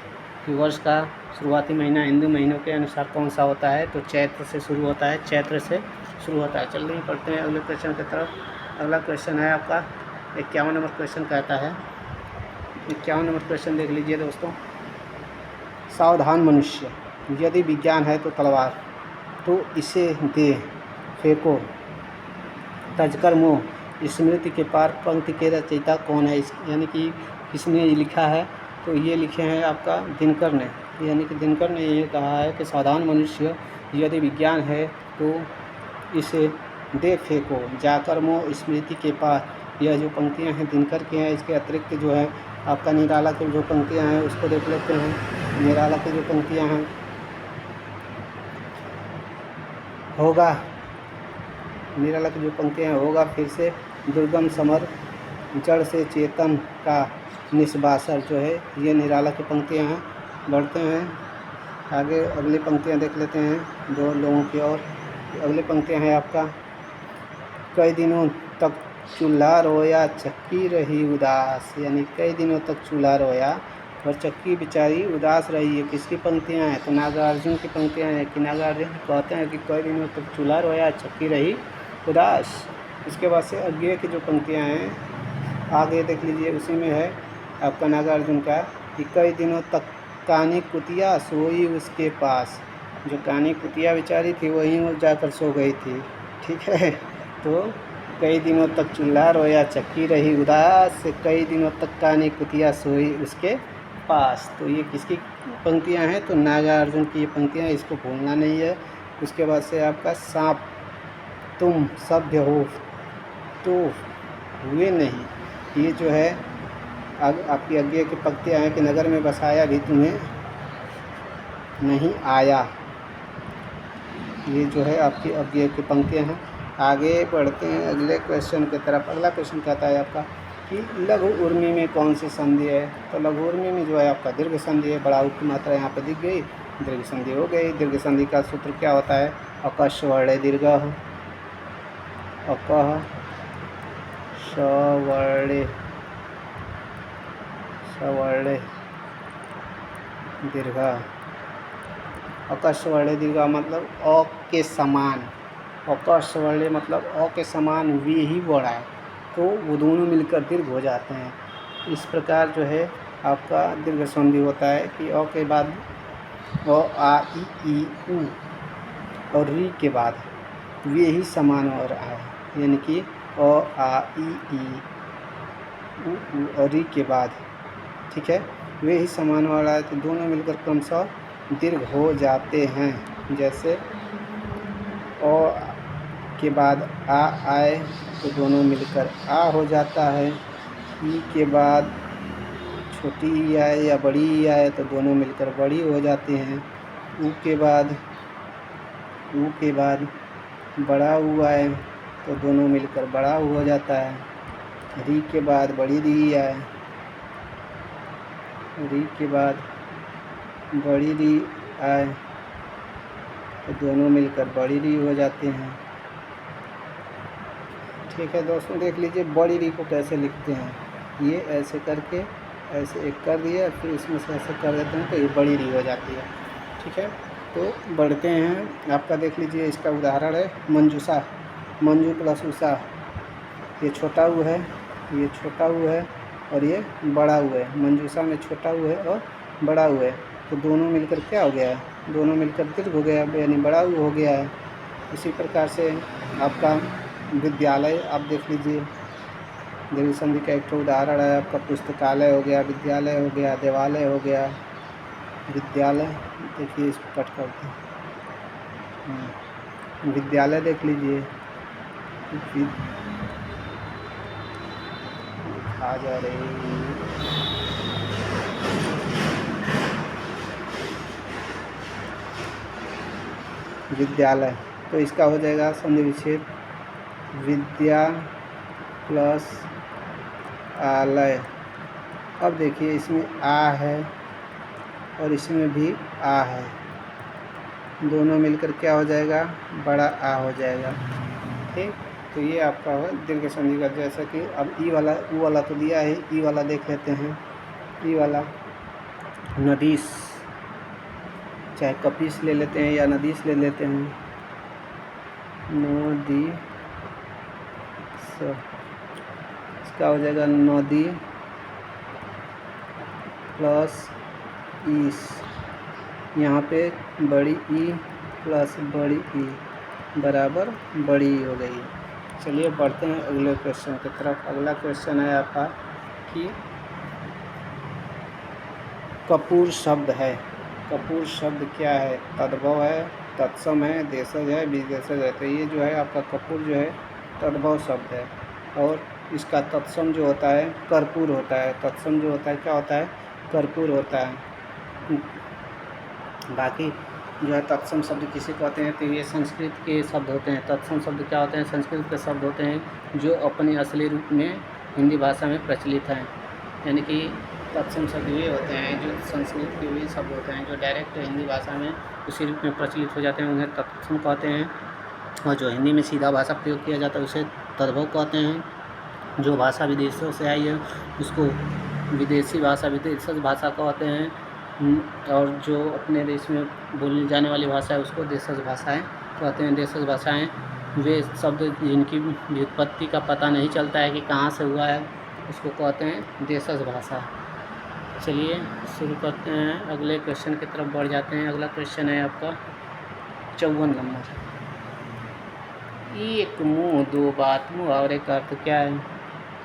कि वर्ष का शुरुआती महीना हिंदू महीनों के अनुसार कौन सा होता है, तो चैत्र से शुरू होता है, चैत्र से शुरू होता है। चलिए पढ़ते हैं अगले क्वेश्चन की तरफ। अगला क्वेश्चन है आपका 51 नंबर क्वेश्चन कहता है। 51 नंबर क्वेश्चन देख लीजिए दोस्तों। सावधान मनुष्य, यदि विज्ञान है तो तलवार, तो इसे दे फेंको, तजकर मोह, स्मृति के पार। पंक्ति के रचयिता कौन है, यानी कि किसने ये लिखा है, तो ये लिखे हैं आपका दिनकर ने। यानी कि दिनकर ने ये कहा है कि सावधान मनुष्य, यदि विज्ञान है तो इसे दे फेंको, जाकर मोह स्मृति के पार। यह जो पंक्तियाँ हैं दिनकर की हैं। इसके अतिरिक्त जो है आपका निराला की जो पंक्तियाँ हैं उसको देख लेते हैं। निराला की जो पंक्तियाँ हैं होगा, निराला की जो पंक्तियाँ होगा फिर से दुर्गम समर जड़ से चेतन का निस्वासर जो है, ये निराला की पंक्तियाँ हैं। बढ़ते हैं आगे, अगली पंक्तियाँ देख लेते हैं दो लोगों की। और अगली पंक्तियाँ हैं आपका, कई दिनों तक चूल्हा रोया चक्की रही उदास, यानी कई दिनों तक चूल्हा रोया और चक्की बेचारी उदास रही है। किसकी पंक्तियाँ हैं? तो नागार्जुन की पंक्तियाँ हैं कि नागार्जुन कहते हैं कि कई दिनों तक चूल्हा रोया चक्की रही उदास। इसके बाद से आगे की जो पंक्तियाँ हैं आगे देख लीजिए, उसी में है आपका नागार्जुन का कि कई दिनों तक कानी कुतिया सोई उसके पास। जो कानी कुतिया बेचारी थी वहीं वो जाकर सो गई थी, ठीक है। तो कई दिनों तक चूल्हा रोया चक्की रही उदास, कई दिनों तक कानी कुतिया सोई उसके पास। तो ये किसकी पंक्तियाँ हैं? तो नागार्जुन की ये पंक्तियाँ, इसको भूलना नहीं है। उसके बाद से आपका सांप तुम सभ्य हो तो हुए नहीं, ये जो है आपकी आगे की पंक्तियाँ हैं कि नगर में बसाया भी तुम्हें नहीं आया। ये जो है आपकी आगे की पंक्तियाँ हैं। आगे बढ़ते हैं अगले क्वेश्चन की तरफ। अगला क्वेश्चन कहता है आपका कि लघु उर्मी में कौन सी संधि है? तो लघु उर्मी में जो है आपका दीर्घ संधि है। बड़ा की मात्रा यहाँ पे दिख गई, दीर्घ संधि हो गई। दीर्घ संधि का सूत्र क्या होता है? अकश वर्णे दीर्घ, अकह सवर्णे सवर्णे दीर्घ। अकस्वर्णे दीर्घ मतलब अ के समान, अकस्वर्णे मतलब अ के समान वे ही वर्ण है, तो वो दोनों मिलकर दीर्घ हो जाते हैं। इस प्रकार जो है आपका दीर्घ संधि होता है कि अ के बाद अ आ ई उ और री के बाद वे ही समान हो रहा है, यानी कि अ आ ई उ और री के बाद, ठीक है, वे ही समान हो रहा है। तो दोनों मिलकर क्रमशः दीर्घ हो जाते हैं। जैसे ओ के बाद आ आए तो दोनों मिलकर आ हो जाता है। ई के बाद छोटी ई आए या बड़ी ई आए तो दोनों मिलकर बड़ी हो जाते हैं। ऊ के बाद बड़ा ऊ आए तो दोनों मिलकर बड़ा ऊ हो जाता है। री के बाद बड़ी री आए, री के बाद बड़ी री आए तो दोनों मिलकर बड़ी री हो जाते हैं। ठीक है दोस्तों, देख लीजिए बड़ी री को कैसे लिखते हैं। ये ऐसे करके ऐसे एक कर दिया, फिर इसमें से ऐसे कर देते हैं तो ये बड़ी री हो जाती है। ठीक है, तो बढ़ते हैं। आपका देख लीजिए, इसका उदाहरण है मंजूषा, मंजू प्लस उषा। ये छोटा ऊ है, ये छोटा ऊ है और ये बड़ा ऊ है। मंजूषा में छोटा ऊ है और बड़ा ऊ है, तो दोनों मिलकर क्या हो गया है? दोनों मिलकर दीर्घ हो गया, यानी बड़ा ऊ हो गया है। इसी प्रकार से आपका विद्यालय आप देख लीजिए, दीर्घ संधि का एक उदाहरण है आपका पुस्तकालय हो गया, विद्यालय हो गया, देवालय हो गया। विद्यालय देखिए, इसको कट करते हैं, विद्यालय देख लीजिए, आ जा रही विद्यालय, तो इसका हो जाएगा संधि विच्छेद विद्या प्लस आलय। अब देखिए, इसमें आ है और इसमें भी आ है, दोनों मिलकर क्या हो जाएगा? बड़ा आ हो जाएगा। ठीक, तो ये आपका है दीर्घ संधि का। जैसा कि अब ई वाला ऊ वाला तो दिया है, ई वाला देख लेते हैं। ई वाला नदीस, चाहे कपीस ले लेते हैं या नदीस ले लेते हैं। नदी, इसका हो जाएगा नदी प्लस ईस। यहाँ पे बड़ी ई प्लस बड़ी ई बराबर बड़ी हो गई। चलिए बढ़ते हैं अगले क्वेश्चन की तरफ। अगला क्वेश्चन है आपका कि कपूर शब्द है। कपूर शब्द क्या है? तद्भव है, तत्सम है, देशज है, विदेशज है। तो ये जो है आपका कपूर जो है तद्भव शब्द है और इसका तत्सम जो होता है कर्पूर होता है। तत्सम जो होता है क्या होता है? कर्पूर होता है। बाकी जो है तत्सम शब्द किसे कहते हैं? तो ये संस्कृत के शब्द होते हैं। तत्सम शब्द क्या होते हैं? संस्कृत के शब्द होते हैं जो अपने असली रूप में हिंदी भाषा में प्रचलित हैं। यानी कि तत्सम शब्द ये होते हैं जो संस्कृत के भी शब्द होते हैं जो डायरेक्ट हिंदी भाषा में उसी रूप में प्रचलित हो जाते हैं, उन्हें तत्सम कहते हैं। और जो हिंदी में सीधा भाषा प्रयोग किया जाता है उसे तद्भव कहते हैं। जो भाषा विदेशों से आई है उसको विदेशी भाषा, विदेशज भाषा कहते हैं। और जो अपने देश में बोली जाने वाली भाषा है उसको देशज भाषाएं कहते हैं। देशज भाषाएं वे शब्द जिनकी व्युत्पत्ति का पता नहीं चलता है कि कहाँ से हुआ है उसको कहते हैं देशज भाषा। चलिए शुरू करते हैं, अगले क्वेश्चन की तरफ बढ़ जाते हैं। अगला क्वेश्चन है आपका 54 नंबर। एक मुँह दो बात, मुहावरे का अर्थ क्या है?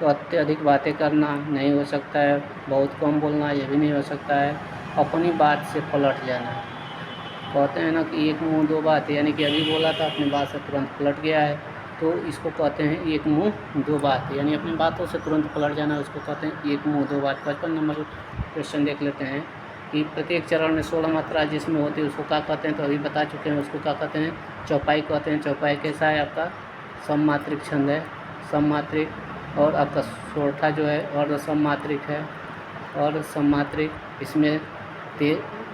तो अत्यधिक बातें करना नहीं हो सकता है, बहुत कम बोलना ये भी नहीं हो सकता है, अपनी बात से पलट जाना। कहते हैं ना कि एक मुँह दो बात, यानी कि अभी बोला था अपनी बात से तुरंत पलट गया है, तो इसको कहते हैं एक मुँह दो बात, यानी अपनी बातों से तुरंत पलट जाना, उसको कहते हैं एक मुँह दो बात। 55 नंबर क्वेश्चन देख लेते हैं कि प्रत्येक चरण में 16 मात्रा जिसमें होती है उसको क्या कहते हैं? तो अभी बता चुके हैं, उसको क्या कहते हैं? चौपाई कहते हैं। चौपाई कैसा है आपका? सममात्रिक छंद है, सममात्रिक। और आपका सोरठा जो है और सममात्रिक है, और सममात्रिक इसमें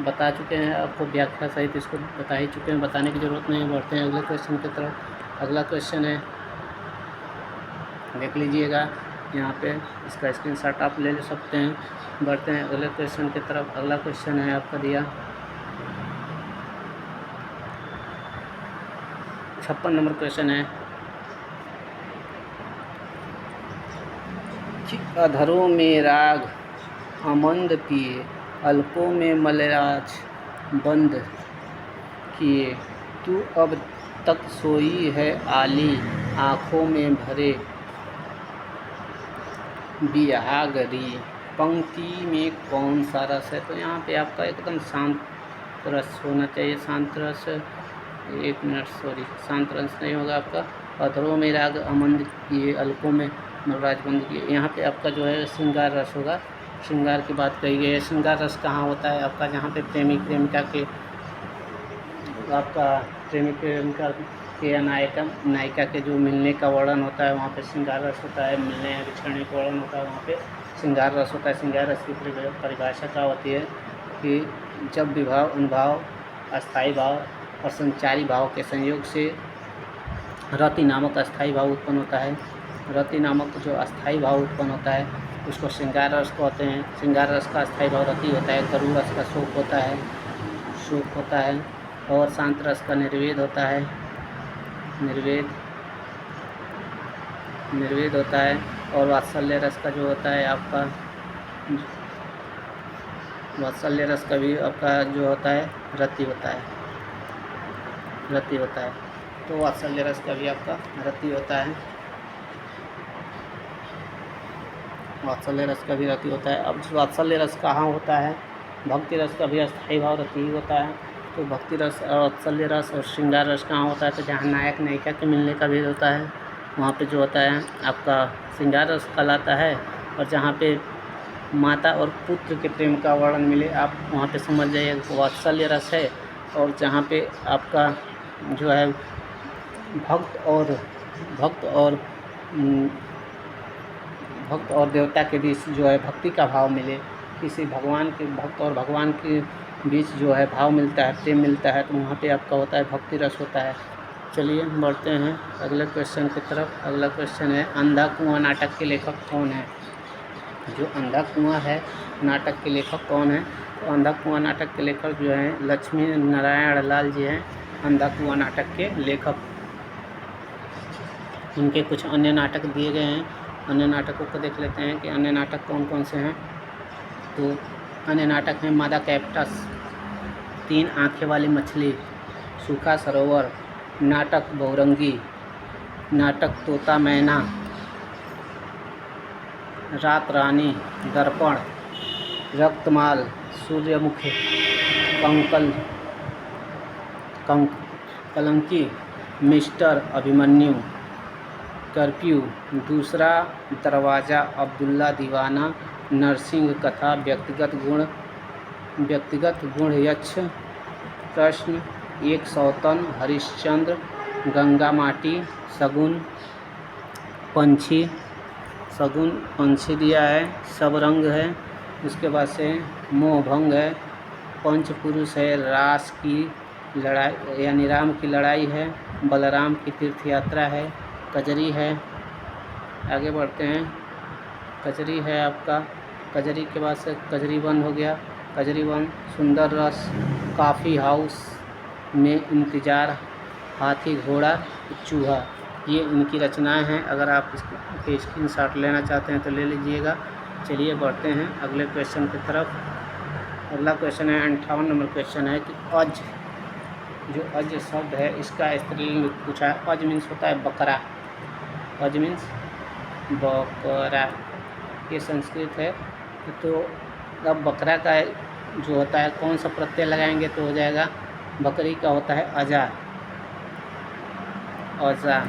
बता चुके हैं आपको, व्याख्या सहित इसको बता ही चुके हैं, बताने की ज़रूरत नहीं। बढ़ते हैं अगले क्वेश्चन की तरफ। अगला क्वेश्चन है, देख लीजिएगा यहाँ पे, इसका स्क्रीनशॉट आप ले सकते हैं। बढ़ते हैं अगले क्वेश्चन की तरफ। अगला क्वेश्चन है आपका दिया 56 नंबर क्वेश्चन है कि अधरों में राग आमंद पिए, अल्पों में मलराज बंद किए, तू अब तक सोई है आली, आँखों में भरे बिहागरी, पंक्ति में कौन सा रस है? तो यहाँ पे आपका एकदम शांत रस होना चाहिए। शांत रस, एक मिनट, सॉरी, शांत रस नहीं होगा आपका। अधरों में राग आमंद किए, अल्पों में मलराज बंद किए, यहाँ पे आपका जो है श्रृंगार रस होगा। श्रृंगार की बात कही गई है। श्रृंगार रस कहाँ होता है आपका? जहाँ पे प्रेमी प्रेमिका के, आपका प्रेमी प्रेमिका के या नायिका के जो मिलने का वर्णन होता है वहाँ पे श्रृंगार रस होता है। मिलने या बिछड़ने का वर्णन होता है वहाँ पे श्रृंगार रस होता है। श्रृंगार रस की परिभाषा क्या होती है कि जब विभाव, अनुभाव, अस्थायी भाव और संचारी भाव के संयोग से रति नामक अस्थायी भाव उत्पन्न होता है। रति नामक जो अस्थायी भाव उत्पन्न होता है उसको श्रृंगार रस कहते हैं। श्रृंगार रस का अस्थायी भाव रति होता है। गरुड़ रस का शोक होता है, शोक होता है। और शांत रस का निर्वेद होता है, निर्वेद होता है। और वात्सल्य रस का जो होता है आपका, वात्सल्य रस का भी आपका जो होता है रति होता है, रति होता है। तो वात्सल्य रस का भी आपका रति होता है, वात्सल्य रस का भी रति होता है। अब वात्सल्य रस कहाँ होता है? भक्ति रस का भी अस्थायी भाव रति ही होता है। तो भक्ति रस और वात्सल्य रस और श्रृंगार रस कहाँ होता है? तो जहाँ नायक नायिका के मिलने का भेद होता है वहाँ पे जो होता है आपका श्रृंगार रस कहलाता है। और जहाँ पे माता और पुत्र के प्रेम का वर्णन मिले, आप वहाँ पे समझ जाइए वात्सल्य रस है। और जहाँ पे आपका जो है भक्त और देवता के बीच जो है भक्ति का भाव मिले, किसी भगवान के भक्त और भगवान के बीच जो है भाव मिलता है, प्रेम मिलता है, तो वहाँ पे आपका होता है भक्ति रस होता है। चलिए बढ़ते हैं अगले क्वेश्चन की तरफ। अगला क्वेश्चन है, अंधा कुआं नाटक के लेखक कौन है? जो अंधा कुआं है नाटक के लेखक कौन है? तो अंधा कुआं नाटक के लेखक जो हैं लक्ष्मी नारायण लाल जी हैं, अंधा कुआं नाटक के लेखक। उनके कुछ अन्य नाटक दिए गए हैं, अन्य नाटकों को देख लेते हैं कि अन्य नाटक कौन कौन से हैं। तो अन्य नाटक हैं मादा कैप्टस, तीन आँखें वाली मछली, सूखा सरोवर, नाटक बहुरंगी, नाटक तोता मैना, रात रानी, दर्पण, रक्तमाल, सूर्यमुखी, कलंकी, मिस्टर अभिमन्यु, कर्फ्यू, दूसरा दरवाज़ा, अब्दुल्ला दीवाना, नरसिंह कथा, व्यक्तिगत गुण यक्ष, प्रश्न, एक सौतन, हरिश्चंद्र, गंगा माटी, सगुन पंछी दिया है, सब रंग है। उसके बाद से मोहभंग है, पंच पुरुष है, रास की लड़ाई यानी राम की लड़ाई है, बलराम की तीर्थ यात्रा है, कजरी है। आगे बढ़ते हैं, कजरी है आपका, कजरी के बाद से कजरी वन हो गया, कजरी वन, सुंदर रस, काफ़ी हाउस में इंतज़ार, हाथी घोड़ा चूहा, ये इनकी रचनाएं हैं। अगर आप इसके स्क्रीनशॉट लेना चाहते हैं तो ले लीजिएगा। चलिए बढ़ते हैं अगले क्वेश्चन की तरफ। अगला क्वेश्चन है 58 नंबर क्वेश्चन है कि अज, जो अज शब्द है इसका स्त्रीलिंग पूछा है। अज मीन्स होता है बकरा, अज मीन्स बकरा, ये संस्कृत है। तो अब बकरा का जो होता है कौन सा प्रत्यय लगाएंगे तो हो जाएगा, बकरी का होता है अजा, अजा।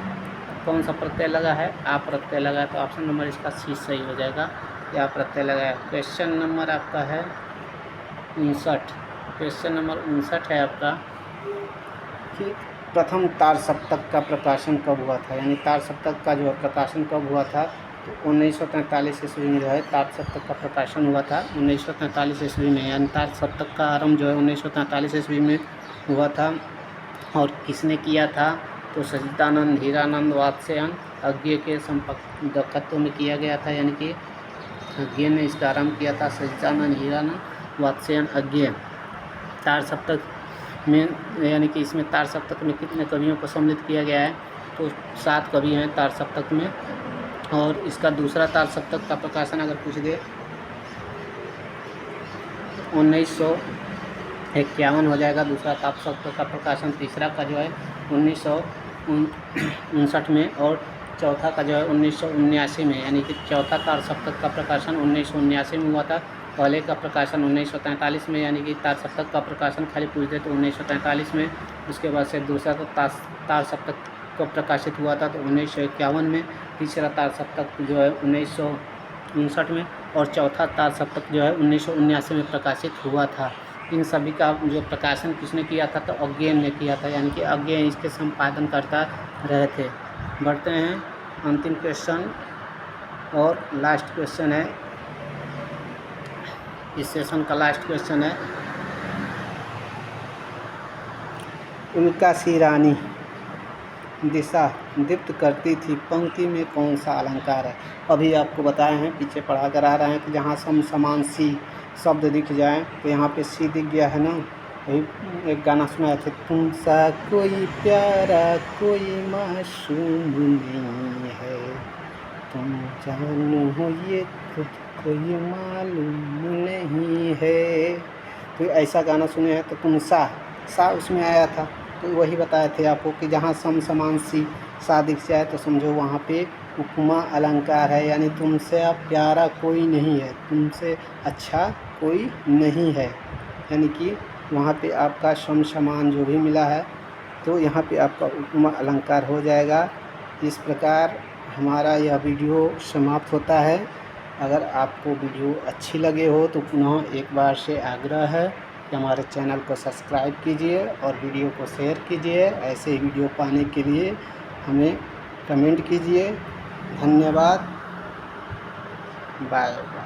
कौन सा प्रत्यय लगा है, आ प्रत्यय लगा है, तो ऑप्शन नंबर इसका सी सही हो जाएगा, या प्रत्यय लगा है। क्वेश्चन नंबर आपका है 59, क्वेश्चन नंबर 59 है आपका कि प्रथम तार सप्तक का प्रकाशन कब हुआ था, यानी तार सप्तक का जो प्रकाशन कब हुआ था। तो 1943 ईस्वी में जो है तार सप्तक का प्रकाशन हुआ था, 1943 ईस्वी में, यानी तार सप्तक का आरंभ जो है 1943 ईस्वी में हुआ था। और किसने किया था, तो सच्चिदानंद हीरानंद वात्स्यायन अज्ञे के संपर्कत्व में किया गया था, यानी कि अज्ञे ने इसका आरंभ किया था, सच्चिदानंद हीरानंद वात्स्यायन अज्ञे। तार सप्तक में, यानी कि इसमें तार सप्तक में कितने कवियों को सम्मिलित किया गया है, तो 7 कवि हैं तार सप्तक में। और इसका दूसरा तार सप्तक का प्रकाशन अगर पूछ दे 1951 हो जाएगा दूसरा तार सप्तक का प्रकाशन, तीसरा का जो है 1959 में, और चौथा का जो है 1979 में, यानी कि चौथा तार सप्तक का प्रकाशन 1979 में हुआ था। पहले का प्रकाशन 1943 में, यानी कि तार सप्तक का प्रकाशन खाली पूछ दे तो 1943 में। उसके बाद से दूसरा तो तार सप्तक कब प्रकाशित हुआ था, तो 1951 में। तीसरा तार सप्तक जो है 1959 में, और चौथा तार सप्तक जो है 1979 में प्रकाशित हुआ था। इन सभी का जो प्रकाशन किसने किया था, तो अज्ञे ने किया था, यानी कि अज्ञे इसके संपादन करता रहे थे। बढ़ते हैं अंतिम क्वेश्चन और लास्ट क्वेश्चन है, इस सेशन का लास्ट क्वेश्चन है, उल्का सी रानी दिशा दीप्त करती थी पंक्ति में कौन सा अलंकार है। अभी आपको बताए हैं, पीछे पढ़ा कर आ रहे हैं कि जहाँ सम समान सी शब्द दिख जाए, तो यहाँ पे सी दिख गया है ना। वही एक गाना सुनाए थे, तुमसा कोई प्यारा कोई मासूम नहीं है, तुम जानो हो ये खुद कोई मालूम नहीं है। तो ऐसा गाना सुने हैं, तो तुम सा उसमें आया था, तो वही बताए थे आपको कि जहाँ सम समान सी सा दिख जाए तो समझो वहाँ पे उपमा अलंकार है, यानी तुमसे प्यारा कोई नहीं है, तुमसे अच्छा कोई नहीं है, यानी कि वहाँ पे आपका सम समान जो भी मिला है तो यहाँ पे आपका उपमा अलंकार हो जाएगा। इस प्रकार हमारा यह वीडियो समाप्त होता है। अगर आपको वीडियो अच्छी लगे हो तो पुनः एक बार से आग्रह है कि हमारे चैनल को सब्सक्राइब कीजिए और वीडियो को शेयर कीजिए। ऐसे ही वीडियो पाने के लिए हमें कमेंट कीजिए। धन्यवाद, बाय बाय।